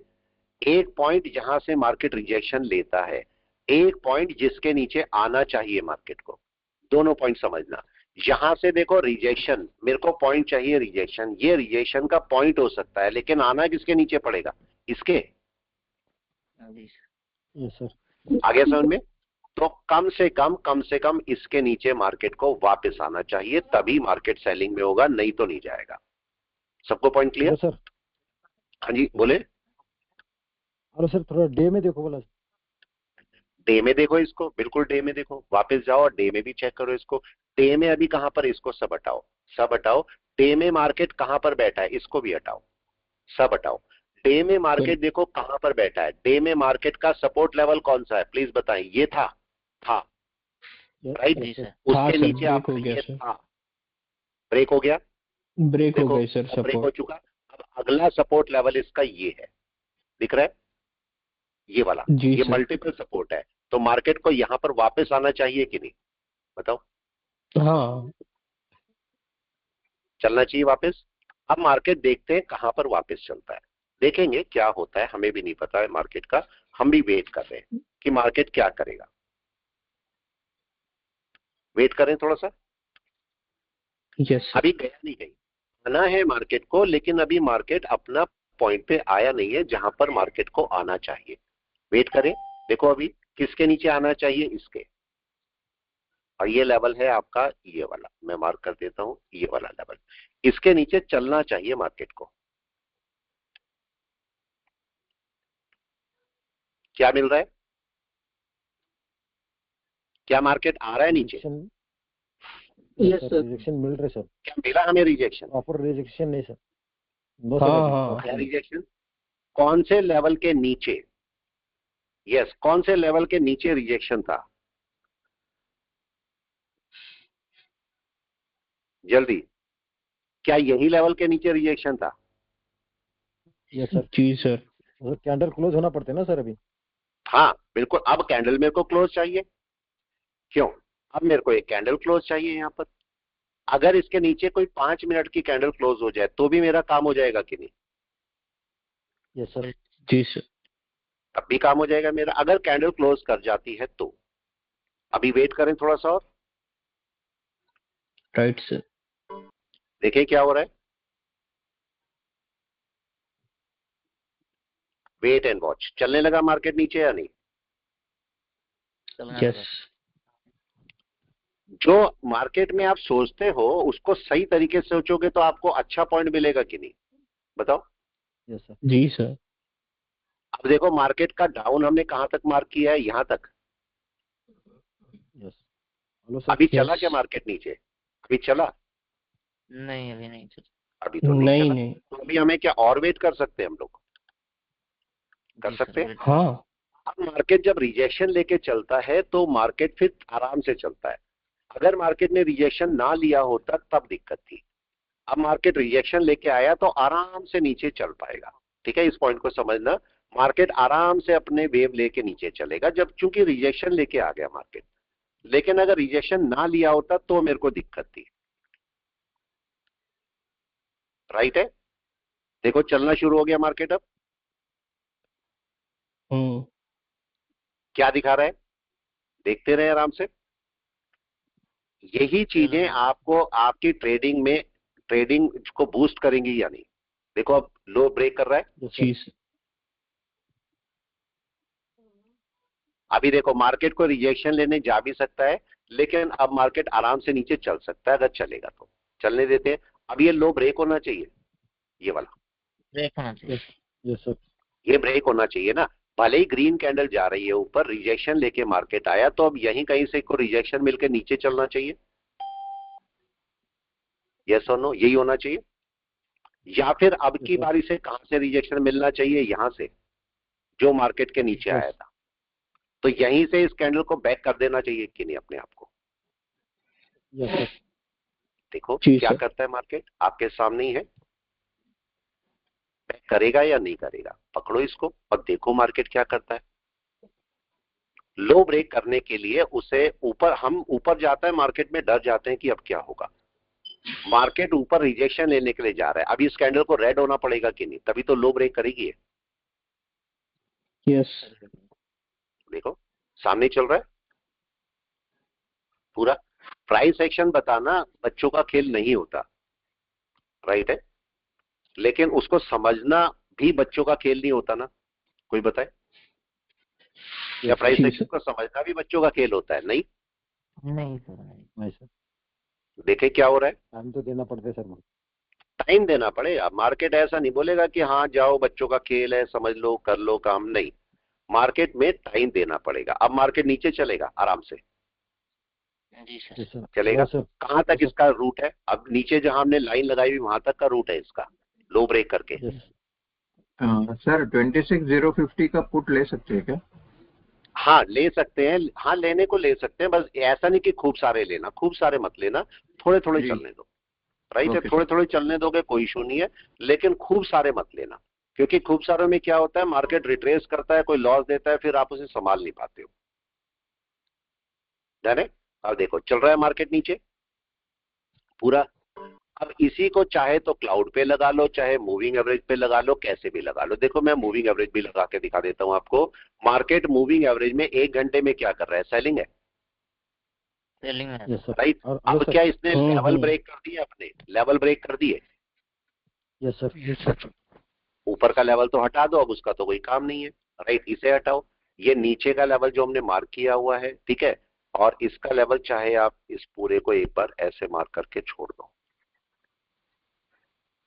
एक पॉइंट जहां से मार्केट रिजेक्शन लेता है, एक पॉइंट जिसके नीचे आना चाहिए मार्केट को। दोनों पॉइंट समझना। यहां से देखो रिजेक्शन, मेरे को पॉइंट चाहिए रिजेक्शन, ये रिजेक्शन का पॉइंट हो सकता है, लेकिन आना किसके नीचे पड़ेगा? इसके। Yes sir. आगे समझ में? तो कम से कम इसके नीचे मार्केट को वापस आना चाहिए, तभी मार्केट सेलिंग में होगा, नहीं तो नहीं जाएगा। सबको पॉइंट क्लियर? सर हाँ जी बोले। हेलो सर, थोड़ा डे में देखो बोला। डे में देखो इसको, बिल्कुल डे में देखो, वापस जाओ और डे में भी चेक करो इसको। डे में अभी कहां पर, इसको सब हटाओ, सब हटाओ। डे में मार्केट कहां पर बैठा है, इसको भी हटाओ, सब हटाओ। डे में मार्केट देखो कहां पर बैठा है। डे में मार्केट का सपोर्ट लेवल कौन सा है, प्लीज बताएं? ये था राइट? उसके नीचे आपका ये था, ब्रेक हो गया, ब्रेक हो गई सर, ब्रेक हो सपोर्ट। चुका। अब अगला सपोर्ट लेवल इसका ये है, दिख रहा है? ये वाला, जी ये सर। मल्टीपल सपोर्ट है, तो मार्केट को यहां पर वापस आना चाहिए कि नहीं? बताओ। हाँ चलना चाहिए वापस। अब मार्केट देखते हैं कहां पर वापस चलता है, देखेंगे क्या होता है, हमें भी नहीं पता है मार्केट का, हम भी वेट कर रहे हैं कि मार्केट क्या करेगा। वेट करें थोड़ा सा। Yes sir. अभी गया नहीं कहीं, आना है मार्केट को, लेकिन अभी मार्केट अपना पॉइंट पे आया नहीं है जहां पर मार्केट को आना चाहिए। वेट करें। देखो अभी किसके नीचे आना चाहिए, इसके। और ये लेवल है आपका ये वाला, मैं मार्क कर देता हूं, ये वाला लेवल, इसके नीचे चलना चाहिए मार्केट को। क्या मिल रहा है? क्या मार्केट आ रहा है नीचे? Yes sir. रिजेक्शन मिल रहे सर। क्या मिला हमें रिजेक्शन? प्रॉपर रिजेक्शन नहीं सर। नो हाँ सर। हाँ क्या रिजेक्शन? कौन से लेवल के नीचे? यस, कौन से लेवल के नीचे रिजेक्शन था? जल्दी, क्या यही लेवल के नीचे रिजेक्शन था? Yes sir. जी सर। कैंडल क्लोज होना पड़ता है ना सर अभी। हाँ बिल्कुल। अब कैंडल मेरे को क्लोज चाहिए, क्यों? अब मेरे को एक कैंडल क्लोज चाहिए यहाँ पर। अगर इसके नीचे कोई 5 मिनट की कैंडल क्लोज हो जाए तो भी मेरा काम हो जाएगा कि नहीं? Yes sir. जी सर। तब भी काम हो जाएगा मेरा, अगर कैंडल क्लोज कर जाती है तो। अभी वेट करें थोड़ा सा और राइट सर। देखें क्या हो रहा है। Wait and watch. चलने लगा मार्केट नीचे या नहीं? यस। जो मार्केट में आप सोचते हो उसको सही तरीके से सोचोगे तो आपको अच्छा पॉइंट मिलेगा कि नहीं? बताओ। Yes sir. जी सर। अब देखो मार्केट का डाउन हमने कहां तक मार्क किया है, यहां तक। यस। Hello sir. अभी चला Yes. क्या मार्केट नीचे? अभी चला? नहीं, अभी नहीं सर। अभी तो नहीं चला। तो अभी हमें क्या और वेट कर सकते हैं हम लोग? कर सकते हैं। हाँ अब मार्केट जब रिजेक्शन लेके चलता है तो मार्केट फिर आराम से चलता है। अगर मार्केट ने रिजेक्शन ना लिया होता तब दिक्कत थी। अब मार्केट रिजेक्शन लेके आया तो आराम से नीचे चल पाएगा। ठीक है, इस पॉइंट को समझना। मार्केट आराम से अपने वेव लेके नीचे चलेगा जब चूंकि रिजेक्शन लेके आ गया मार्केट। लेकिन अगर रिजेक्शन ना लिया होता तो मेरे को दिक्कत थी। राइट है? देखो चलना शुरू हो गया मार्केट। अब क्या दिखा रहा है, देखते रहे आराम से। यही चीजें आपको आपकी ट्रेडिंग को बूस्ट करेंगी या नहीं। देखो अब लो ब्रेक कर रहा है। चीज अभी देखो मार्केट को रिजेक्शन लेने जा भी सकता है, लेकिन अब मार्केट आराम से नीचे चल सकता है अगर चलेगा तो। चलने देते हैं। अब ये लो ब्रेक होना चाहिए, ये वाला ब्रेक होना चाहिए। Yes sir. ये ब्रेक होना चाहिए ना। भले ही ग्रीन कैंडल जा रही है ऊपर, रिजेक्शन लेके मार्केट आया, तो अब यहीं कहीं से को रिजेक्शन मिलकर नीचे चलना चाहिए। यस और नो, यही होना चाहिए। या फिर अब की बारी से कहां से रिजेक्शन मिलना चाहिए? यहां से, जो मार्केट के नीचे आया था। तो यहीं से इस कैंडल को बैक कर देना चाहिए कि नहीं अपने आप को? Yes sir. देखो क्या करता है मार्केट, आपके सामने ही है। बैक करेगा या नहीं करेगा, पकड़ो इसको और देखो मार्केट क्या करता है। लो ब्रेक करने के लिए उसे ऊपर, हम ऊपर जाता है मार्केट में, डर जाते हैं कि अब क्या होगा। मार्केट ऊपर रिजेक्शन लेने के लिए जा रहा है। अभी इस कैंडल को रेड होना पड़ेगा कि नहीं, तभी तो लो ब्रेक करेगी ये। यस देखो सामने चल रहा है पूरा। प्राइस एक्शन बताना बच्चों का खेल नहीं होता, राइट है? लेकिन उसको समझना भी बच्चों का खेल नहीं होता ना। कोई बताए? या प्राइस एक्शन को समझना भी बच्चों का खेल होता है? नहीं। नहीं सर, नहीं सर, देखे क्या हो रहा है। टाइम तो देना पड़ता है सर। टाइम देना पड़ेगा। मार्केट ऐसा नहीं बोलेगा कि हाँ जाओ बच्चों का खेल है, समझ लो कर लो काम। नहीं, मार्केट में टाइम देना पड़ेगा। अब मार्केट नीचे चलेगा आराम से, जी सर। चलेगा। कहां तक इसका रूट है? अब नीचे जहां हमने लाइन लगाई हुई वहां तक का रूट है इसका, लो ब्रेक करके। सर 26,050 का पुट ले सकते हैं क्या? हाँ ले सकते हैं, हाँ लेने को ले सकते हैं। बस ऐसा नहीं कि खूब सारे लेना, खूब सारे मत लेना, थोड़े थोड़े चलने दो। राइट है, थोड़े थोड़े चलने दोगे कोई इशू नहीं है, लेकिन खूब सारे मत लेना। क्योंकि खूब सारे में क्या होता है, मार्केट रिट्रेस करता है, कोई लॉस देता है, फिर आप उसे संभाल नहीं पाते हो। जाने अब देखो चल रहा है मार्केट नीचे पूरा। अब इसी को चाहे तो क्लाउड पे लगा लो, चाहे मूविंग एवरेज पे लगा लो, कैसे भी लगा लो। देखो मैं मूविंग एवरेज भी लगा के दिखा देता हूं आपको। मार्केट मूविंग एवरेज में 1 घंटे में क्या कर रहा है? सेलिंग है, सेलिंग है। राइट? अब क्या इसने लेवल ब्रेक कर दिए, अपने लेवल ब्रेक कर दिए। Yes sir. Yes sir. ऊपर का लेवल तो हटा दो, अब उसका तो कोई काम नहीं है, राइट? इसे हटाओ। ये नीचे का लेवल जो हमने मार्क किया हुआ है, ठीक है, और इसका लेवल चाहे आप इस पूरे को एक बार ऐसे मार्क करके छोड़ दो।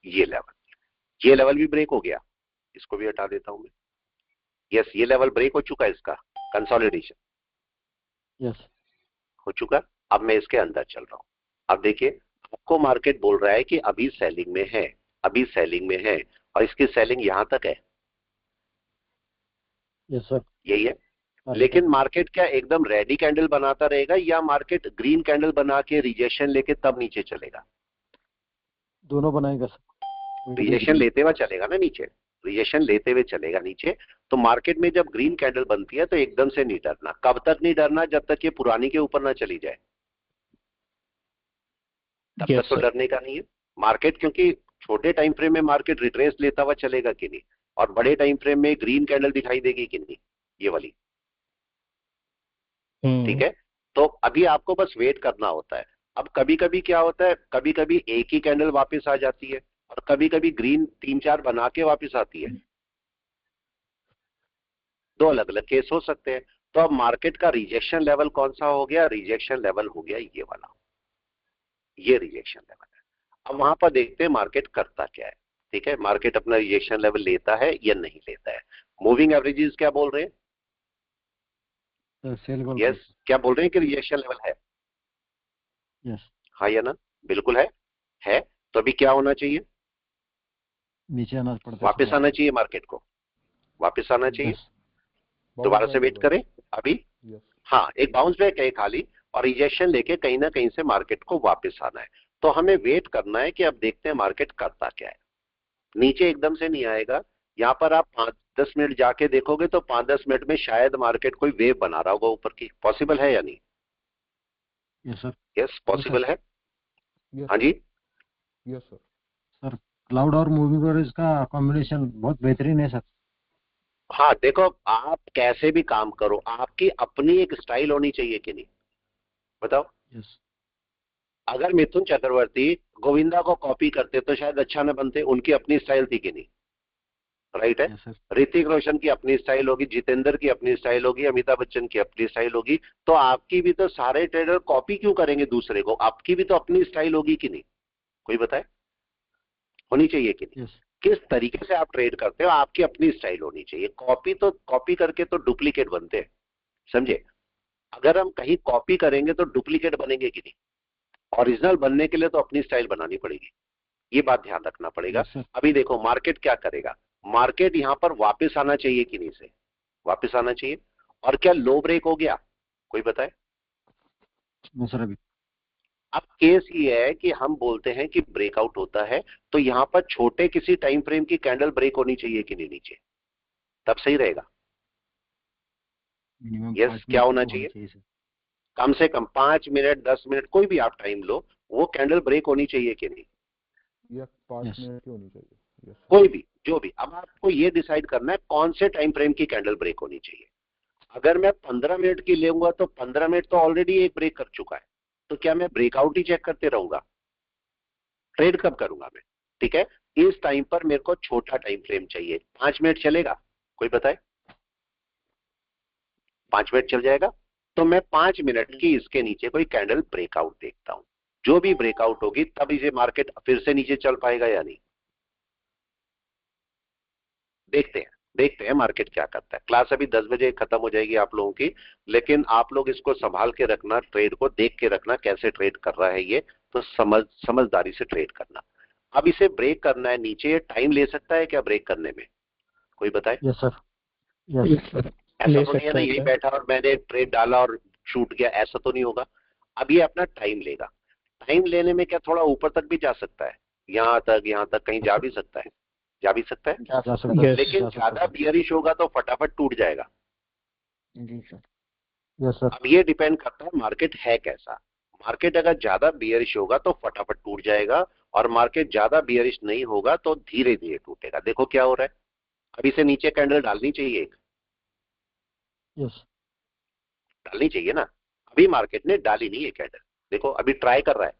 ये लेवल भी ब्रेक हो गया, इसको भी हटा देता हूं मैं। यस, ये लेवल ब्रेक हो चुका है, इसका कंसोलिडेशन यस हो चुका। अब मैं इसके अंदर चल रहा हूं। अब देखिए आपको मार्केट बोल रहा है कि अभी सेलिंग में है, अभी सेलिंग में है, और इसकी सेलिंग यहां तक है। Yes sir. यही है। लेकिन मार्केट क्या एकदम रेडी कैंडल बनाता रहेगा, या मार्केट ग्रीन कैंडल बना के रिजेक्शन लेके तब नीचे चलेगा? दोनों बनाएगा सर। रिजेक्शन लेते हुए चलेगा ना नीचे, रिजेक्शन लेते हुए चलेगा नीचे। तो मार्केट में जब ग्रीन कैंडल बनती है तो एकदम से नहीं डरना। कब तक नहीं डरना? जब तक ये पुरानी के ऊपर ना चली जाए, तब तक तो डरने का नहीं है। मार्केट क्योंकि छोटे टाइम फ्रेम में मार्केट रिट्रेस लेता हुआ चलेगा कि नहीं, और बड़े टाइम फ्रेम में ग्रीन कैंडल दिखाई देगी कि नहीं, ये वाली। ठीक है, तो अभी आपको बस वेट करना होता है। अब कभी कभी क्या होता है, कभी कभी एक ही कैंडल वापस आ जाती है, और कभी कभी ग्रीन 3-4 बना के वापस आती है। दो अलग अलग केस हो सकते हैं। तो अब मार्केट का रिजेक्शन लेवल कौन सा हो गया? रिजेक्शन लेवल हो गया ये वाला, ये रिजेक्शन लेवल है। अब वहां पर देखते हैं मार्केट करता क्या है। ठीक है, मार्केट अपना रिजेक्शन लेवल लेता है या नहीं लेता है। मूविंग एवरेजेस क्या बोल रहे हैं? यस, क्या बोल रहे हैं कि रिजेक्शन लेवल है? यस। हाँ या ना? बिल्कुल है। तो अभी क्या होना चाहिए? नीचे आना पड़ता है, वापस आना चाहिए मार्केट को, वापस आना चाहिए। दोबारा से वेट करें अभी। हाँ, एक बाउंस बैक है खाली और रिजेक्शन लेके कहीं ना कहीं से मार्केट को वापस आना है। तो हमें वेट करना है कि अब देखते हैं मार्केट करता क्या है। नीचे एकदम से नहीं आएगा। यहाँ पर आप 5-10 मिनट जाके देखोगे तो 5-10 मिनट में शायद मार्केट कोई वेव बना रहा होगा ऊपर की। पॉसिबल है या नहीं? Yes sir. यस पॉसिबल है। यस हाँ जी यस सर। सर क्लाउड और मूविंग एवरेज का कॉम्बिनेशन बहुत बेहतरीन है सर। हाँ, देखो आप कैसे भी काम करो, आपकी अपनी एक स्टाइल होनी चाहिए कि नहीं, बताओ। यस अगर मिथुन चक्रवर्ती गोविंदा को कॉपी करते तो शायद अच्छा न बनते, उनकी अपनी स्टाइल थी कि नहीं, राइट है। Yes sir. ऋतिक रोशन की अपनी स्टाइल होगी, जितेंद्र की अपनी स्टाइल होगी, अमिताभ बच्चन की अपनी स्टाइल होगी। तो आपकी भी तो, सारे ट्रेडर कॉपी क्यों करेंगे दूसरे को, आपकी भी तो अपनी स्टाइल होगी कि नहीं, कोई बताए। होनी चाहिए कि नहीं। यस किस तरीके से आप ट्रेड करते हो, आपकी अपनी स्टाइल होनी चाहिए। कॉपी करके तो डुप्लीकेट बनते हैं, समझे। अगर हम कहीं कॉपी करेंगे तो डुप्लीकेट बनेंगे कि नहीं। ओरिजिनल बनने के लिए तो अपनी स्टाइल बनानी पड़ेगी, ये बात ध्यान रखना पड़ेगा। Yes sir. अभी देखो मार्केट क्या करेगा, मार्केट यहां पर वापस आना चाहिए कि नहीं, से वापस आना चाहिए। और क्या लो ब्रेक हो गया, कोई बताए। नहीं सर अभी। अब केस ये है कि हम बोलते हैं कि ब्रेकआउट होता है तो यहां पर छोटे किसी टाइम फ्रेम की कैंडल ब्रेक होनी चाहिए कि नहीं नीचे, तब सही रहेगा। मिनिमम यस, 5 क्या मिनट होना तो चाहिए, सर। कम से कम 5 मिनट 10 मिनट कोई भी आप टाइम लो, वो कैंडल ब्रेक होनी चाहिए कि नहीं। यस 5 मिनट की होनी चाहिए। यस कोई भी, जो भी। अब आपको ये डिसाइड करना है कौन से टाइम फ्रेम की कैंडल ब्रेक होनी चाहिए। अगर मैं 15 मिनट की लूंगा तो 15 मिनट तो ऑलरेडी एक ब्रेक कर चुका है, तो क्या मैं ब्रेकआउट ही चेक करते रहूंगा, ट्रेड कब करूंगा मैं। ठीक है, इस टाइम पर मेरे को छोटा टाइम फ्रेम चाहिए। 5 मिनट चलेगा, कोई बताए। 5 मिनट चल जाएगा, तो मैं 5 मिनट की इसके नीचे कोई कैंडल ब्रेकआउट देखता हूं। जो भी ब्रेकआउट होगी तब इसे मार्केट फिर से नीचे चल पाएगा या नहीं, देखते हैं मार्केट क्या करता है। क्लास अभी 10 बजे खत्म हो जाएगी आप लोगों की, लेकिन आप लोग इसको संभाल के रखना, ट्रेड को देख के रखना कैसे ट्रेड कर रहा है ये, तो समझदारी से ट्रेड करना। अब इसे ब्रेक करना है नीचे, ये टाइम ले सकता है क्या ब्रेक करने में, कोई बताए। Yes sir. Yes sir. ऐसा तो नहीं है ना यही बैठा और मैंने ट्रेड डाला और छूट गया, ऐसा तो नहीं होगा। अब ये अपना टाइम लेगा। टाइम लेने में क्या थोड़ा ऊपर तक भी जा सकता है, यहाँ तक कहीं जा भी सकता है, जा सकता है। लेकिन ज्यादा बियरिश होगा तो फटाफट टूट जाएगा। जी सर। Yes sir. अब ये डिपेंड करता है मार्केट है कैसा। मार्केट अगर ज्यादा बियरिश होगा तो फटाफट टूट जाएगा, और मार्केट ज्यादा बियरिश नहीं होगा तो धीरे धीरे टूटेगा। देखो क्या हो रहा है, अभी से नीचे कैंडल डालनी चाहिए एक, यस डालनी चाहिए ना। अभी मार्केट ने डाली नहीं है कैंडल, देखो अभी ट्राई कर रहा है।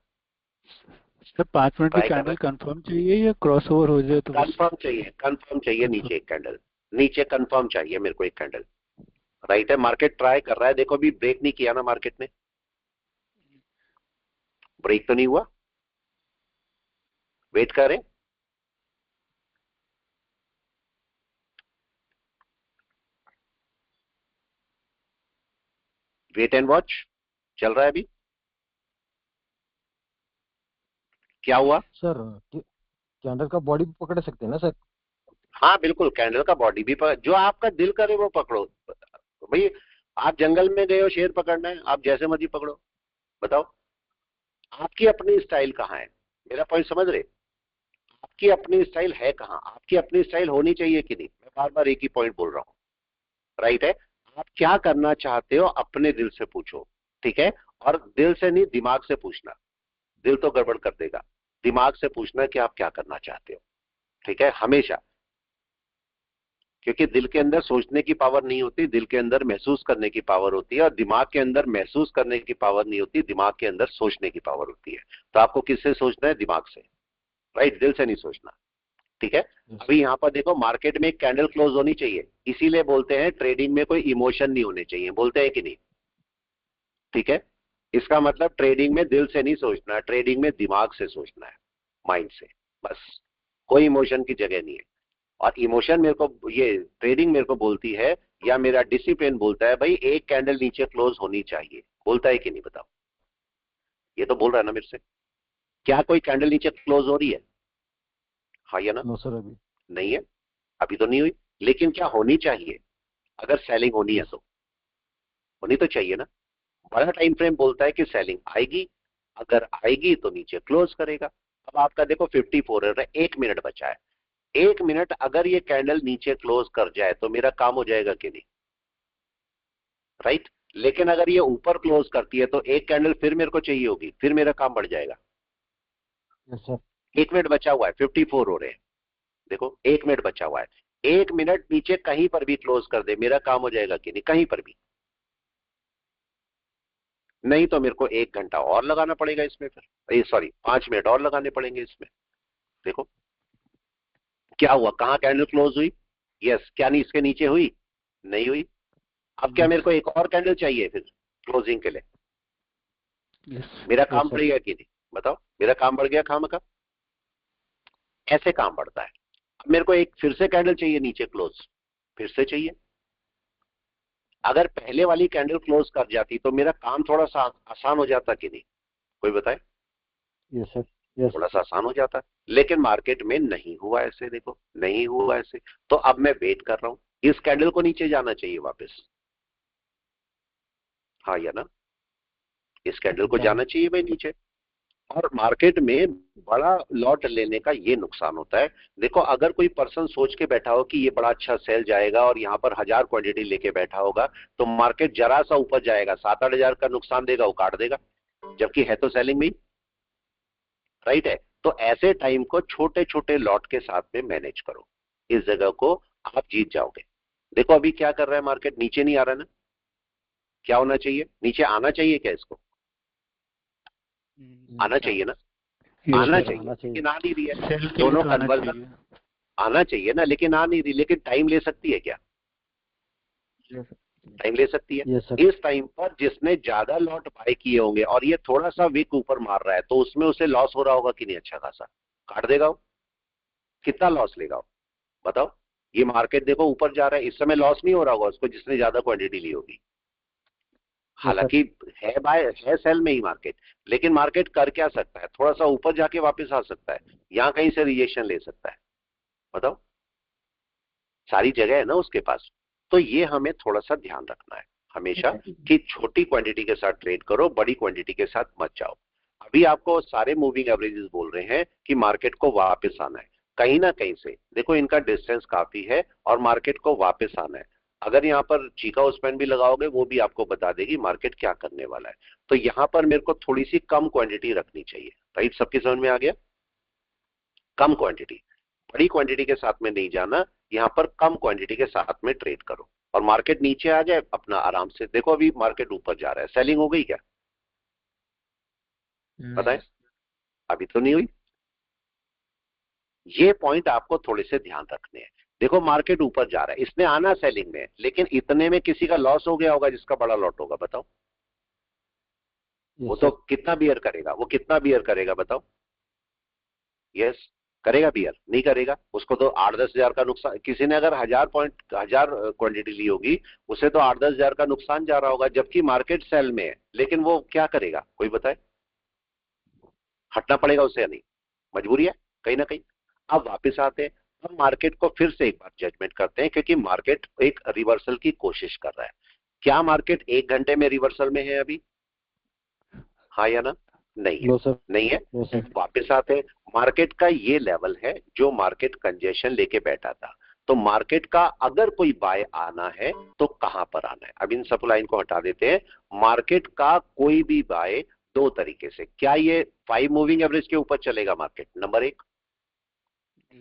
सर 5 मिनट की ट्राई कर कैंडल रहा कंफर्म चाहिए या क्रॉस ओवर हो जाए तो है, बस। कंफर्म चाहिए नीचे एक कैंडल, नीचे कंफर्म चाहिए मेरे को एक कैंडल, राइट है। मार्केट ट्राई कर रहा है, देखो अभी ब्रेक नहीं किया ना मार्केट ने, ब्रेक तो नहीं हुआ, वेट करें। वेट एंड वॉच चल रहा है अभी। क्या हुआ सर। कैंडल का बॉडी भी पकड़ सकते हैं ना सर। हाँ बिल्कुल, कैंडल का बॉडी भी जो आपका दिल करे वो पकड़ो भाई। आप जंगल में गए हो, शेर पकड़ना है, आप जैसे मर्जी पकड़ो, बताओ। आपकी अपनी स्टाइल कहाँ है, मेरा पॉइंट समझ रहे। आपकी अपनी स्टाइल है कहाँ, आपकी अपनी स्टाइल होनी चाहिए कि नहीं। मैं बार बार एक ही पॉइंट बोल रहा हूँ, राइट है। आप क्या करना चाहते हो अपने दिल से पूछो, ठीक है। और दिल से नहीं, दिमाग से पूछना, दिल तो गड़बड़ कर देगा। दिमाग से पूछना कि आप क्या करना चाहते हो, ठीक है, हमेशा। क्योंकि दिल के अंदर सोचने की पावर नहीं होती, दिल के अंदर महसूस करने की पावर होती है, और दिमाग के अंदर महसूस करने की पावर नहीं होती, दिमाग के अंदर सोचने की पावर होती है। तो आपको किससे सोचना है, दिमाग से, राइट, दिल से नहीं सोचना, ठीक है। अभी यहाँ पर देखो मार्केट में एक कैंडल क्लोज होनी चाहिए, इसीलिए बोलते हैं ट्रेडिंग में कोई इमोशन नहीं होने चाहिए, बोलते हैं कि नहीं, ठीक है। इसका मतलब ट्रेडिंग में दिल से नहीं सोचना, ट्रेडिंग में दिमाग से सोचना है, माइंड से, बस। कोई इमोशन की जगह नहीं है। और इमोशन मेरे को, ये ट्रेडिंग मेरे को बोलती है, या मेरा डिसिप्लिन बोलता है, भाई एक कैंडल नीचे क्लोज होनी चाहिए, बोलता है कि नहीं, बताओ। ये तो बोल रहा है ना मेरे से। क्या कोई कैंडल नीचे क्लोज हो रही है, हाँ या ना? नो सर अभी नहीं है, अभी तो नहीं हुई, लेकिन क्या होनी चाहिए? अगर सेलिंग होनी है तो होनी तो चाहिए ना। बड़ा टाइम फ्रेम बोलता है कि सेलिंग आएगी, अगर आएगी तो नीचे क्लोज करेगा। अब आपका देखो 54 है, 1 मिनट बचा है। 1 मिनट अगर ये कैंडल नीचे क्लोज कर जाए तो मेरा काम हो जाएगा कि नहीं? राइट। लेकिन अगर ये ऊपर क्लोज करती है तो एक कैंडल फिर मेरे को चाहिए होगी, फिर मेरा काम बढ़ जाएगा। यस सर 1 मिनट बचा हुआ है, 54 हो रहे हैं, देखो 1 मिनट बचा हुआ है। 1 मिनट नीचे कहीं पर भी क्लोज कर दे, मेरा काम हो जाएगा कि नहीं? कहीं पर भी नहीं तो मेरे को 1 घंटा और लगाना पड़ेगा इसमें, फिर सॉरी 5 मिनट और लगाने पड़ेंगे इसमें। देखो क्या हुआ, कहां कैंडल क्लोज हुई? यस, क्या नहीं इसके नीचे हुई? नहीं हुई। अब क्या मेरे को एक और कैंडल चाहिए फिर क्लोजिंग के लिए? यस मेरा काम Yes, sir. बढ़ गया कि नहीं? बताओ, मेरा काम बढ़ गया खामखा? ऐसे काम बढ़ता है। अब मेरे को एक फिर से कैंडल चाहिए नीचे क्लोज, फिर से चाहिए। अगर पहले वाली कैंडल क्लोज कर जाती तो मेरा काम थोड़ा सा आसान हो जाता कि नहीं? कोई बताए? यस सर यस थोड़ा सा आसान हो जाता, लेकिन मार्केट में नहीं हुआ ऐसे। देखो नहीं हुआ ऐसे, तो अब मैं वेट कर रहा हूं, इस कैंडल को नीचे जाना चाहिए वापस, हाँ या ना? इस कैंडल को जाना चाहिए भाई नीचे। और मार्केट में बड़ा लॉट लेने का ये नुकसान होता है। देखो अगर कोई पर्सन सोच के बैठा हो कि ये बड़ा अच्छा सेल जाएगा और यहां पर 1000 क्वांटिटी लेके बैठा होगा, तो मार्केट जरा सा ऊपर जाएगा, 7-8 हजार का नुकसान देगा, वो काट देगा, जबकि है तो सेलिंग में, राइट है। तो ऐसे टाइम को छोटे छोटे लॉट के साथ में मैनेज करो, इस जगह को आप जीत जाओगे। देखो अभी क्या कर रहा है मार्केट, नीचे नहीं आ रहा ना? क्या होना चाहिए? नीचे आना चाहिए क्या इसको? आना चाहिए ना? आना सर, चाहिए, आना चाहिए। लेकिन आ नहीं रही है। सेल के लिए दोनों तो आना कन्वर्जन चाहिए। आना चाहिए ना, लेकिन आ नहीं रही। लेकिन टाइम ले सकती है क्या? Yes, टाइम ले सकती है। यस सर इस टाइम पर जिसने ज्यादा लॉट बाय किए होंगे और ये थोड़ा सा विक ऊपर मार रहा है, तो उसमें उसे लॉस हो रहा होगा कि नहीं? अच्छा खासा काट देगा वो। कितना लॉस लेगा वो? बताओ। ये मार्केट देखो ऊपर जा रहा है, इस समय लॉस नहीं हो रहा होगा उसको, जिसने ज्यादा क्वांटिटी ली होगी। हालांकि है बाय है सेल में ही मार्केट, लेकिन मार्केट कर क्या सकता है? थोड़ा सा ऊपर जाके वापस आ सकता है, यहां कहीं से रिजेक्शन ले सकता है। बताओ, सारी जगह है ना उसके पास। तो ये हमें थोड़ा सा ध्यान रखना है हमेशा कि छोटी क्वांटिटी के साथ ट्रेड करो, बड़ी क्वांटिटी के साथ मत जाओ। अभी आपको सारे मूविंग एवरेजेस बोल रहे हैं कि मार्केट को वापस आना है कहीं ना कहीं से। देखो इनका डिस्टेंस काफी है और मार्केट को वापस आना है। अगर यहाँ पर चीका उस्पेन भी लगाओगे, वो भी आपको बता देगी मार्केट क्या करने वाला है। तो यहाँ पर मेरे को थोड़ी सी कम क्वांटिटी रखनी चाहिए, राइट? सबकी समझ में आ गया? कम क्वांटिटी, बड़ी क्वांटिटी के साथ में नहीं जाना, यहां पर कम क्वांटिटी के साथ में ट्रेड करो। और मार्केट नीचे आ जाए अपना आराम से। देखो अभी मार्केट ऊपर जा रहा है, सेलिंग हो गई क्या? बताएं, अभी तो नहीं हुई। ये पॉइंट आपको थोड़े से ध्यान रखने हैं। देखो मार्केट ऊपर जा रहा है, इसने आना सेलिंग में, लेकिन इतने में किसी का लॉस हो गया होगा जिसका बड़ा लॉट होगा। बताओ, वो तो कितना बियर करेगा? वो कितना बियर करेगा बताओ? यस, करेगा बियर? नहीं करेगा, उसको तो 8-10 हजार का नुकसान। किसी ने अगर 1000 क्वांटिटी ली होगी, उसे तो 8-10 हजार का नुकसान जा रहा होगा, जबकि मार्केट सेल में है। लेकिन वो क्या करेगा? कोई बताए? हटना पड़ेगा उसे या नहीं? मजबूरी है कहीं ना कहीं। अब वापस आते हैं, हम मार्केट को फिर से एक बार जजमेंट करते हैं, क्योंकि मार्केट एक रिवर्सल की कोशिश कर रहा है। क्या मार्केट 1 घंटे में रिवर्सल में है अभी? हाँ या ना? नहीं है। नो सर नहीं है। नो सर वापस आते हैं, मार्केट का ये लेवल है जो मार्केट कंजेशन लेके बैठा था। तो मार्केट का अगर कोई बाय आना है तो कहां पर आना है? अब इन सब लाइन को हटा देते हैं। मार्केट का कोई भी बाय दो तरीके से, क्या ये 5 मूविंग एवरेज के ऊपर चलेगा मार्केट? Number 1,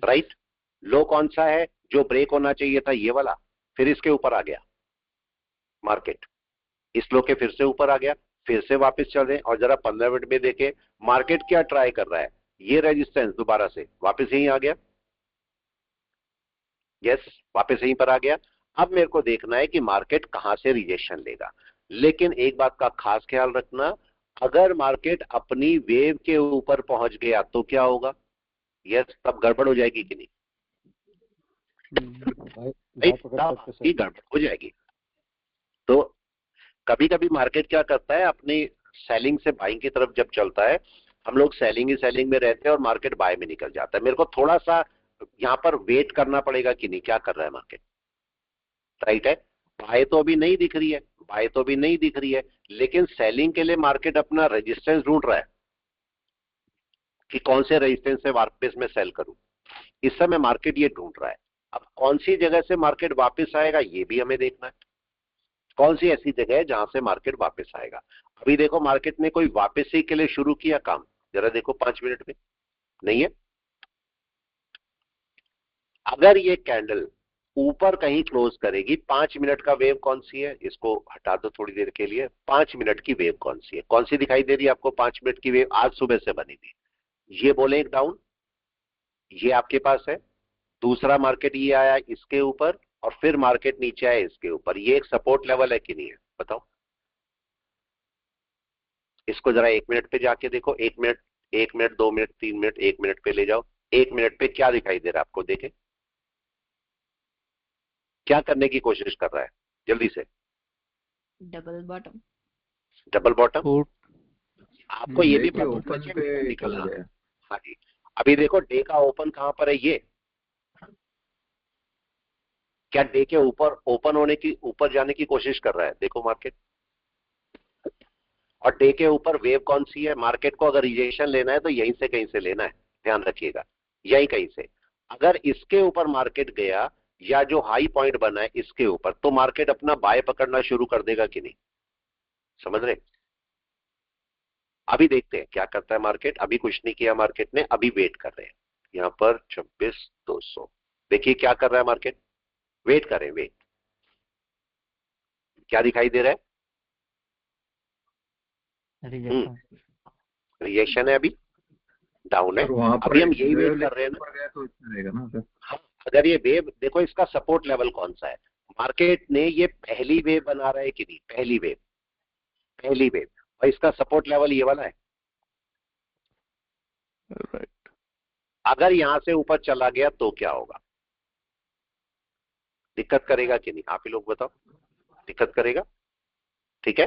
right. लो कौन सा है जो ब्रेक होना चाहिए था? ये वाला। फिर इसके ऊपर आ गया मार्केट, इस लो के फिर से ऊपर आ गया, फिर से वापस चल रहे हैं। और जरा 15 मिनट में देखें मार्केट क्या ट्राई कर रहा है। ये रेजिस्टेंस दोबारा से वापस यहीं आ गया, यस, वापस यहीं पर आ गया। अब मेरे को देखना है कि मार्केट कहां से रिजेक्शन लेगा। लेकिन एक बात का खास ख्याल रखना, अगर मार्केट अपनी वेव के ऊपर पहुंच गया तो क्या होगा? यस, तब गड़बड़ हो जाएगी कि नहीं? भाई पकड़ सकते सर। गड़बड़ हो जाएगी। तो कभी कभी मार्केट क्या करता है, अपनी सेलिंग से बाइंग की तरफ जब चलता है, हम लोग सेलिंग ही सेलिंग में रहते हैं और मार्केट बाय में निकल जाता है। मेरे को थोड़ा सा यहां पर वेट करना पड़ेगा कि नहीं, क्या कर रहा है मार्केट? राइट है, बाय तो अभी नहीं दिख रही है, बाय तो अभी नहीं दिख रही है, लेकिन सेलिंग के लिए मार्केट अपना रेजिस्टेंस ढूंढ रहा है कि कौन से रेजिस्टेंस से वापस में सेल करूं। इस समय मार्केट ये ढूंढ रहा है। अब कौन सी जगह से मार्केट वापस आएगा ये भी हमें देखना है, कौन सी ऐसी जगह है जहां से मार्केट वापस आएगा। अभी देखो मार्केट ने कोई वापसी के लिए शुरू किया काम, जरा देखो 5 मिनट में, नहीं है। अगर ये कैंडल ऊपर कहीं क्लोज करेगी, 5 मिनट का वेव कौन सी है, इसको हटा दो थोड़ी देर के लिए। 5 मिनट की वेव कौन सी है, कौन सी दिखाई दे रही है आपको? 5 मिनट की वेव आज सुबह से बनी थी, ये बोले एक डाउन, ये आपके पास है। दूसरा मार्केट ये आया इसके ऊपर, और फिर मार्केट नीचे आया इसके ऊपर। ये एक सपोर्ट लेवल है कि नहीं है, बताओ। इसको जरा 1 मिनट पे जाके देखो, 1 minute, 1 minute, 2 minute, 3 minute, 1 minute पे ले जाओ। 1 मिनट पे क्या दिखाई दे रहा है आपको, देखे क्या करने की कोशिश कर रहा है, जल्दी से। Double bottom. डबल बॉटम, आपको ये भी डे के पता ओपन चाहिए पे निकलना। चला गया। हाँ जी, अभी देखो डे का ओपन कहां पर है, ये क्या डे के ऊपर ओपन होने की, ऊपर जाने की कोशिश कर रहा है, देखो मार्केट। और डे के ऊपर वेव कौन सी है, मार्केट को अगर रिजेक्शन लेना है तो यहीं से कहीं से लेना है, ध्यान रखिएगा, यहीं कहीं से। अगर इसके ऊपर मार्केट गया, या जो हाई पॉइंट बना है इसके ऊपर, तो मार्केट अपना बाय पकड़ना शुरू कर देगा कि नहीं, समझ रहे? अभी देखते हैं क्या करता है मार्केट। अभी कुछ नहीं किया मार्केट ने, अभी वेट कर रहे हैं यहां पर 26,200। देखिए क्या कर रहा है मार्केट, वेट करें, वेट। क्या दिखाई दे रहा है? रिएक्शन है, अभी डाउन है। सर वहां पर अभी हम यही वेट वेव कर रहे हैं ना। ऊपर गया तो अच्छा रहेगा ना सर। हाँ, अगर ये वेव देखो, इसका सपोर्ट लेवल कौन सा है, मार्केट ने ये पहली वेव बना रहा है कि नहीं, पहली वेव, पहली वेव, और इसका सपोर्ट लेवल ये वाला है। राइट। अगर यहां से ऊपर चला गया तो क्या होगा, दिक्कत करेगा कि नहीं, आप ही लोग बताओ, दिक्कत करेगा? ठीक है,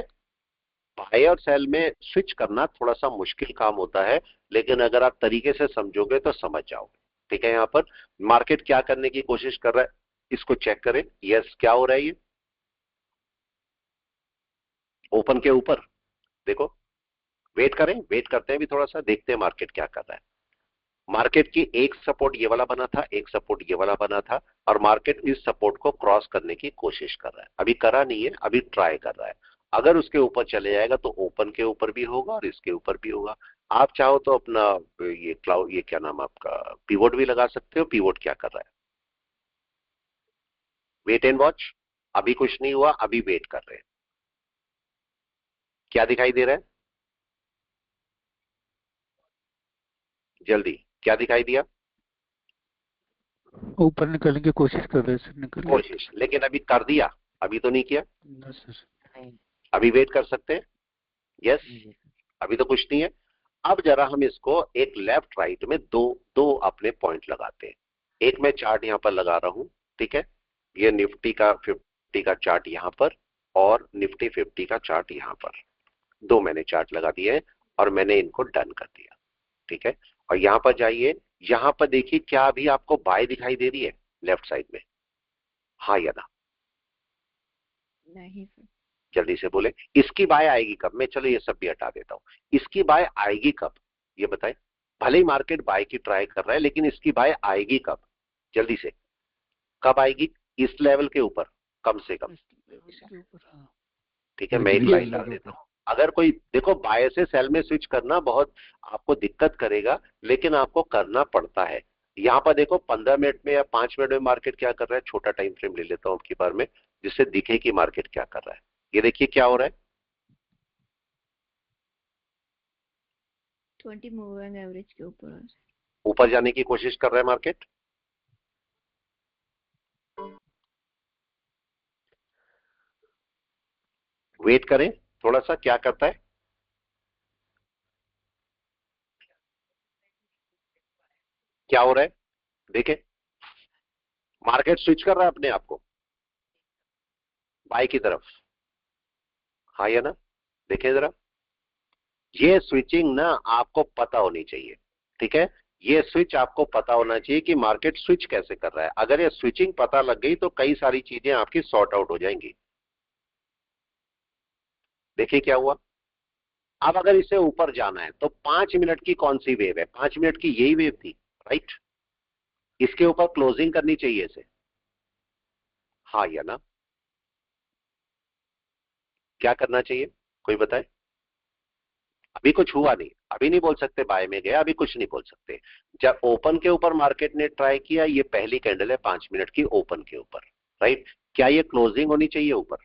बाय और सेल में स्विच करना थोड़ा सा मुश्किल काम होता है, लेकिन अगर आप तरीके से समझोगे तो समझ जाओगे। ठीक है, यहां पर मार्केट क्या करने की कोशिश कर रहा है, इसको चेक करें। यस, क्या हो रहा है, ये ओपन के ऊपर देखो, वेट करें, वेट करते हैं भी थोड़ा सा, देखते हैं मार्केट क्या कर रहा है। मार्केट की एक सपोर्ट ये वाला बना था, एक सपोर्ट ये वाला बना था, और मार्केट इस सपोर्ट को क्रॉस करने की कोशिश कर रहा है। अभी करा नहीं है, अभी ट्राई कर रहा है। अगर उसके ऊपर चले जाएगा तो ओपन के ऊपर भी होगा और इसके ऊपर भी होगा। आप चाहो तो अपना ये क्लाउड, ये क्या नाम आपका, पिवोट भी लगा सकते हो। पिवोट क्या कर रहा है, वेट एंड वॉच। अभी कुछ नहीं हुआ, अभी वेट कर रहे हैं। क्या दिखाई दे रहा है, जल्दी, क्या दिखाई दिया? ऊपर निकलने की कोशिश कर रहे हैं सर, निकल गया। कोशिश, लेकिन अभी कर दिया, अभी तो नहीं किया, ना सर। अभी वेट कर सकते हैं। यस, अभी तो कुछ नहीं है। अब जरा हम इसको एक लेफ्ट राइट में दो दो अपने पॉइंट लगाते हैं। एक मैं चार्ट यहां पर लगा रहा हूं, ठीक है, ये निफ्टी का 50 का चार्ट यहां पर, और निफ्टी 50 का चार्ट यहां पर। दो मैंने चार्ट लगा दिए हैं और मैंने इनको डन कर दिया। ठीक है, और यहां पर जाइए, यहां पर देखिए क्या अभी आपको बाय दिखाई दे रही है लेफ्ट साइड में, हाँ या ना? नहीं सर। जल्दी से बोले, इसकी बाय आएगी कब? मैं चलो ये सब भी हटा देता हूं, इसकी बाय आएगी कब, ये बताए। भले ही मार्केट बाय की ट्राई कर रहा है, लेकिन इसकी बाय आएगी कब, जल्दी से, कब आएगी? इस लेवल के ऊपर कम से कम। इसके ऊपर, हाँ। ठीक है, मैं एक लाइन डाल देता हूं। अगर कोई देखो, बाय से सेल में स्विच करना बहुत आपको दिक्कत करेगा, लेकिन आपको करना पड़ता है। यहां पर देखो 15 मिनट में या 5 मिनट में मार्केट क्या कर रहा है, छोटा टाइम फ्रेम ले लेता हूं आपकी बार में, जिससे दिखे कि मार्केट क्या कर रहा है। ये देखिए क्या हो रहा है, 20 मूविंग एवरेज के ऊपर ऊपर जाने की कोशिश कर रहा है मार्केट। वेट करें थोड़ा सा, क्या करता है, क्या हो रहा है, देखें, मार्केट स्विच कर रहा है अपने आप को बाय की तरफ, हाँ या ना? देखें जरा, ये स्विचिंग ना आपको पता होनी चाहिए। ठीक है, ये स्विच आपको पता होना चाहिए कि मार्केट स्विच कैसे कर रहा है। अगर ये स्विचिंग पता लग गई तो कई सारी चीजें आपकी सॉर्ट आउट हो जाएंगी। देखिए क्या हुआ। अब अगर इसे ऊपर जाना है तो 5 मिनट की कौन सी वेव है? 5 मिनट की यही वेव थी, राइट? इसके ऊपर क्लोजिंग करनी चाहिए इसे, हाँ या ना? क्या करना चाहिए, कोई बताए? अभी कुछ हुआ नहीं, अभी नहीं बोल सकते बाय में गया, अभी कुछ नहीं बोल सकते। जब ओपन के ऊपर मार्केट ने ट्राई किया, ये पहली कैंडल है 5 मिनट की ओपन के ऊपर, राइट? क्या ये क्लोजिंग होनी चाहिए ऊपर,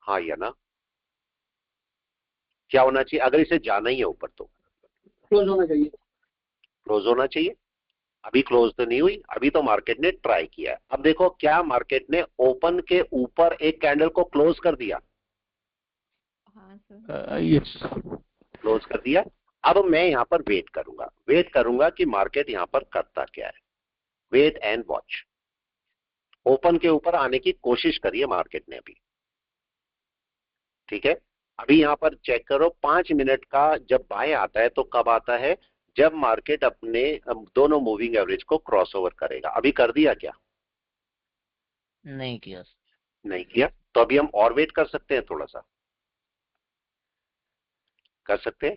हाँ या ना? क्या होना चाहिए? अगर इसे जाना ही है ऊपर तो क्लोज होना चाहिए। क्लोज होना चाहिए। अभी क्लोज तो नहीं हुई, अभी तो मार्केट ने ट्राई किया है। अब देखो क्या मार्केट ने ओपन के ऊपर एक कैंडल को क्लोज कर दिया, हाँ सर। यस। क्लोज कर दिया। अब मैं यहां पर वेट करूंगा कि मार्केट यहां पर करता क्या है। Wait and watch. ओपन के ऊपर आने की कोशिश करिए मार्केट ने अभी, ठीक है? अभी यहां पर चेक करो 5 मिनट का जब बाय आता है तो कब आता है? जब मार्केट अपने दोनों मूविंग एवरेज को क्रॉसओवर करेगा। अभी कर दिया क्या? नहीं किया। नहीं किया। तो अभी हम और वेट कर सकते हैं, थोड़ा सा कर सकते हैं,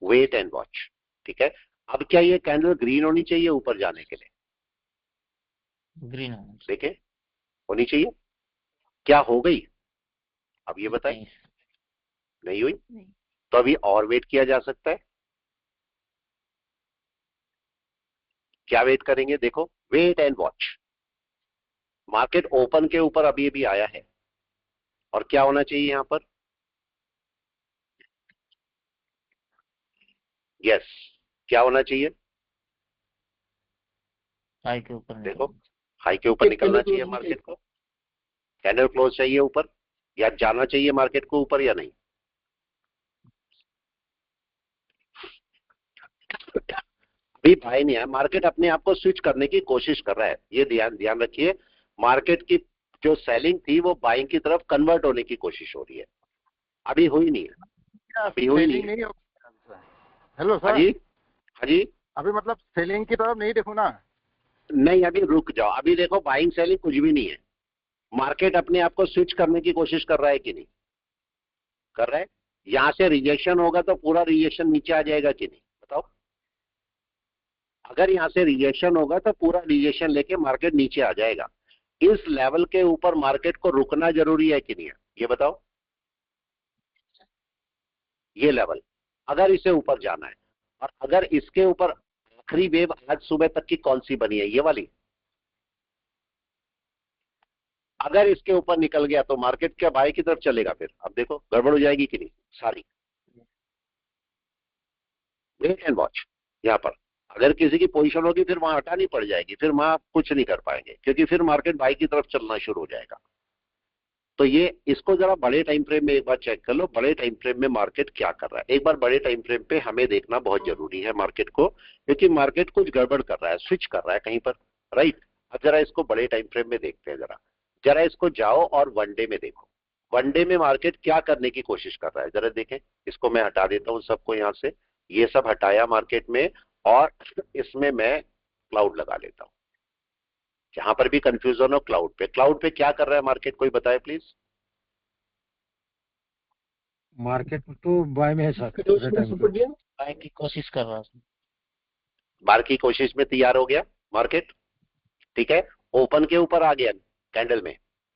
वेट एंड वॉच, ठीक है? अब क्या ये कैंडल ग्रीन होनी चाहिए ऊपर जाने के लिए? ग्रीन होना देखें, होनी चाहिए। क्या हो गई? अब ये बताएं। चाहिए। नहीं हुई नहीं। तो अभी और वेट किया जा सकता है। क्या वेट करेंगे? देखो, wait and watch. Market open के ऊपर अभी अभी आया है और क्या होना चाहिए यहां पर? यस, क्या होना चाहिए? हाई के ऊपर देखो, निकलना। हाई के ऊपर एक निकलना candle चाहिए close होनी मार्केट को। कैंडल क्लोज चाहिए ऊपर, या जाना चाहिए मार्केट को ऊपर या नहीं? अभी बाय नहीं है, मार्केट अपने आप को स्विच करने की कोशिश कर रहा है। ये ध्यान ध्यान रखिए, मार्केट की जो सेलिंग थी वो बाइंग की तरफ कन्वर्ट होने की कोशिश हो रही है। अभी हुई नहीं है, अभी हुई नहीं सेलिंग है। नहीं हो। हेलो हाँ सर, जी, हाँ जी। अभी मतलब सेलिंग की तरफ नहीं देखो ना। नहीं, अभी रुक जाओ। अभी देखो, बाइंग सेलिंग कुछ भी नहीं है। मार्केट अपने आप को स्विच करने की कोशिश कर रहा है कि नहीं कर रहा है? यहां से रिजेक्शन होगा तो पूरा रिजेक्शन नीचे आ जाएगा कि नहीं, बताओ? अगर यहां से रिजेक्शन होगा तो पूरा रिजेक्शन लेके मार्केट नीचे आ जाएगा। इस लेवल के ऊपर मार्केट को रुकना जरूरी है कि नहीं है, ये बताओ? ये लेवल, अगर इसे ऊपर जाना है, और अगर इसके ऊपर आखिरी वेव आज सुबह तक की कौन सी बनी है? ये वाली। अगर इसके ऊपर निकल गया तो मार्केट क्या बाय की तरफ चलेगा? फिर अब देखो गड़बड़ हो जाएगी कि नहीं सारी। Wait and watch. यहां पर अगर किसी की पोजीशन होगी फिर वहां हटानी पड़ जाएगी, फिर वहां आप कुछ नहीं कर पाएंगे, क्योंकि फिर मार्केट बाय की तरफ चलना शुरू हो जाएगा। तो ये, इसको जरा बड़े टाइम फ्रेम में एक बार चेक कर लो, बड़े टाइम फ्रेम में मार्केट क्या कर रहा है। एक बार बड़े टाइम फ्रेम पे हमें देखना बहुत जरूरी है मार्केट को, क्योंकि मार्केट कुछ गड़बड़ कर रहा है, स्विच कर रहा है कहीं पर, राइट? अब जरा इसको बड़े टाइम फ्रेम में देखते हैं। जरा जरा इसको जाओ और वनडे में देखो, वनडे में मार्केट क्या करने की कोशिश कर रहा है, जरा देखें। इसको मैं हटा देता हूं सबको यहां से, ये सब हटाया मार्केट में, और इसमें मैं क्लाउड लगा लेता हूं। जहां पर भी कंफ्यूजन हो, क्लाउड पे क्या कर रहा है मार्केट, कोई बताए प्लीज? मार्केट तो बाय में है सर। बाय की कोशिश कर रहा हूँ। बार की कोशिश में तैयार हो गया मार्केट, ठीक है? ओपन के ऊपर आ गया, कैंडल में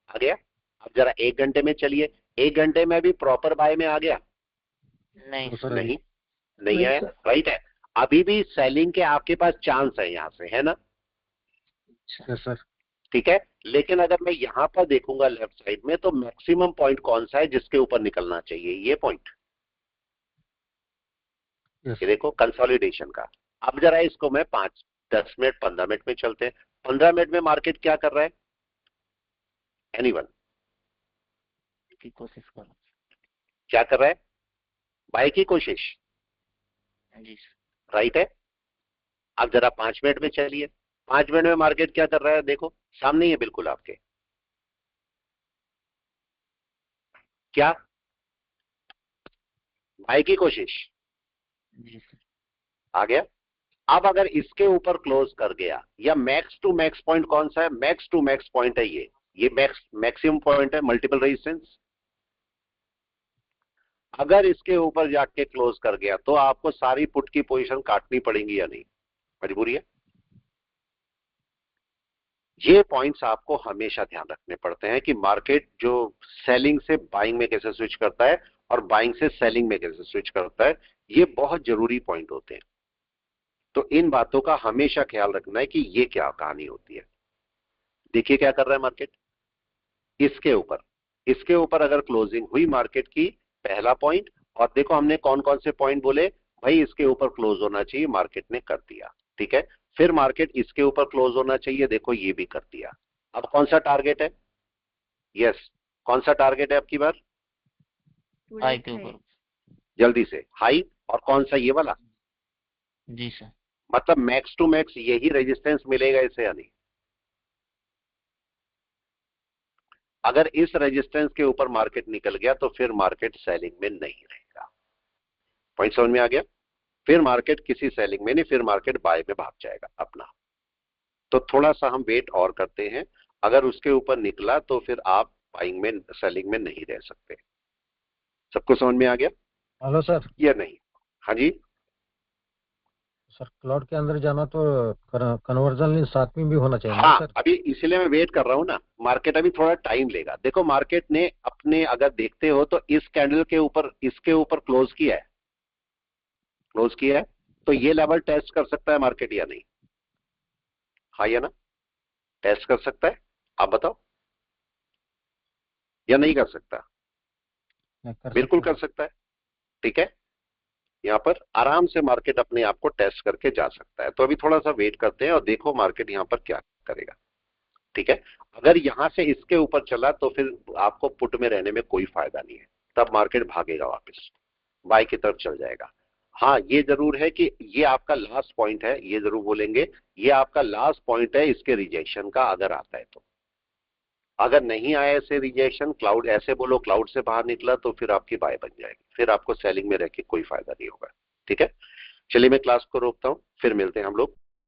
आ गया। अब जरा 1 घंटे में चलिए, 1 घंटे में भी प्रॉपर बाय में आ गया? नहीं नहीं, नहीं आया, राइट है? अभी भी सेलिंग के आपके पास चांस है यहां से, है ना? सर। ठीक है, लेकिन अगर मैं यहां पर देखूंगा लेफ्ट साइड में, तो मैक्सिमम पॉइंट कौन सा है जिसके ऊपर निकलना चाहिए? ये पॉइंट, ये देखो, कंसोलिडेशन का। अब जरा इसको मैं 5-10 मिनट 15 मिनट में चलते हैं। 15 मिनट में मार्केट क्या कर रहा है? एनीवन? की कोशिश कर रहा क्या कर रहा है? बाय की कोशिश, हूँ। जी राइट है? अब जरा 5 मिनट में चलिए, 5 मिनट में मार्केट क्या कर रहा है? देखो सामने ही है बिल्कुल आपके, क्या बाय की कोशिश? जी सर। आ गया? अब अगर इसके ऊपर क्लोज कर गया, या मैक्स टू मैक्स पॉइंट कौन सा है, मैक्स टू मैक्स पॉइंट है ये मैक्सिमम पॉइंट है मल्टीपल रेजिस्टेंस। अगर इसके ऊपर जाके क्लोज कर गया तो आपको सारी पुट की पोजीशन काटनी पड़ेगी या नहीं, मजबूरी है। ये पॉइंट्स आपको हमेशा ध्यान रखने पड़ते हैं कि मार्केट जो सेलिंग से बाइंग में कैसे स्विच करता है और बाइंग से सेलिंग में कैसे स्विच करता है, ये बहुत जरूरी पॉइंट होते हैं। तो इन बातों का हमेशा ख्याल रखना है कि ये क्या कहानी होती है। देखिए क्या कर रहा है मार्केट, इसके ऊपर अगर क्लोजिंग हुई मार्केट की, पहला पॉइंट, और देखो हमने कौन कौन से पॉइंट बोले, भाई इसके ऊपर क्लोज होना चाहिए, मार्केट ने कर दिया, ठीक है। फिर मार्केट इसके ऊपर क्लोज होना चाहिए, देखो ये भी कर दिया। अब कौन सा टारगेट है, यस कौन सा टारगेट है आपकी बार, हाई के ऊपर। जल्दी से हाई, और कौन सा ये वाला, जी सर। मतलब मैक्स टू मैक्स यही रेजिस्टेंस मिलेगा इसे या नहीं। अगर इस रेजिस्टेंस के ऊपर मार्केट निकल गया तो फिर मार्केट सेलिंग में नहीं रहेगा। पॉइंट समझ में आ गया। फिर मार्केट किसी सेलिंग में नहीं, फिर मार्केट बाय में भाग जाएगा अपना। तो थोड़ा सा हम वेट और करते हैं, अगर उसके ऊपर निकला तो फिर आप बाइंग में सेलिंग में नहीं रह सकते। सबको समझ में आ गया। Hello sir. या नहीं, हाँ जी सर क्लाउड के अंदर जाना तो कन्वर्जन लिंक साथ में भी होना चाहिए ना हाँ सर। अभी इसीलिए मैं वेट कर रहा हूं ना, मार्केट अभी थोड़ा टाइम लेगा। देखो मार्केट ने अपने, अगर देखते हो तो इस कैंडल के ऊपर, इसके ऊपर क्लोज किया है, तो ये लेवल टेस्ट कर सकता है मार्केट या नहीं, हाँ या ना, टेस्ट कर सकता है, आप बताओ, या नहीं कर सकता। बिल्कुल कर सकता है, ठीक है। यहाँ पर आराम से मार्केट अपने आप को टेस्ट करके जा सकता है। तो अभी थोड़ा सा वेट करते हैं और देखो मार्केट यहाँ पर क्या करेगा, ठीक है। अगर यहाँ से इसके ऊपर चला तो फिर आपको पुट में रहने में कोई फायदा नहीं है, तब मार्केट भागेगा वापस, बाय की तरफ चल जाएगा। हाँ ये जरूर है कि ये आपका लास्ट पॉइंट है, ये जरूर बोलेंगे, ये आपका लास्ट पॉइंट है इसके रिजेक्शन का, अगर आता है तो। अगर नहीं आया ऐसे रिजेक्शन, क्लाउड ऐसे बोलो क्लाउड से बाहर निकला, तो फिर आपकी बाय बन जाएगी, फिर आपको सेलिंग में रह के कोई फायदा नहीं होगा, ठीक है। चलिए मैं क्लास को रोकता हूं, फिर मिलते हैं हम लोग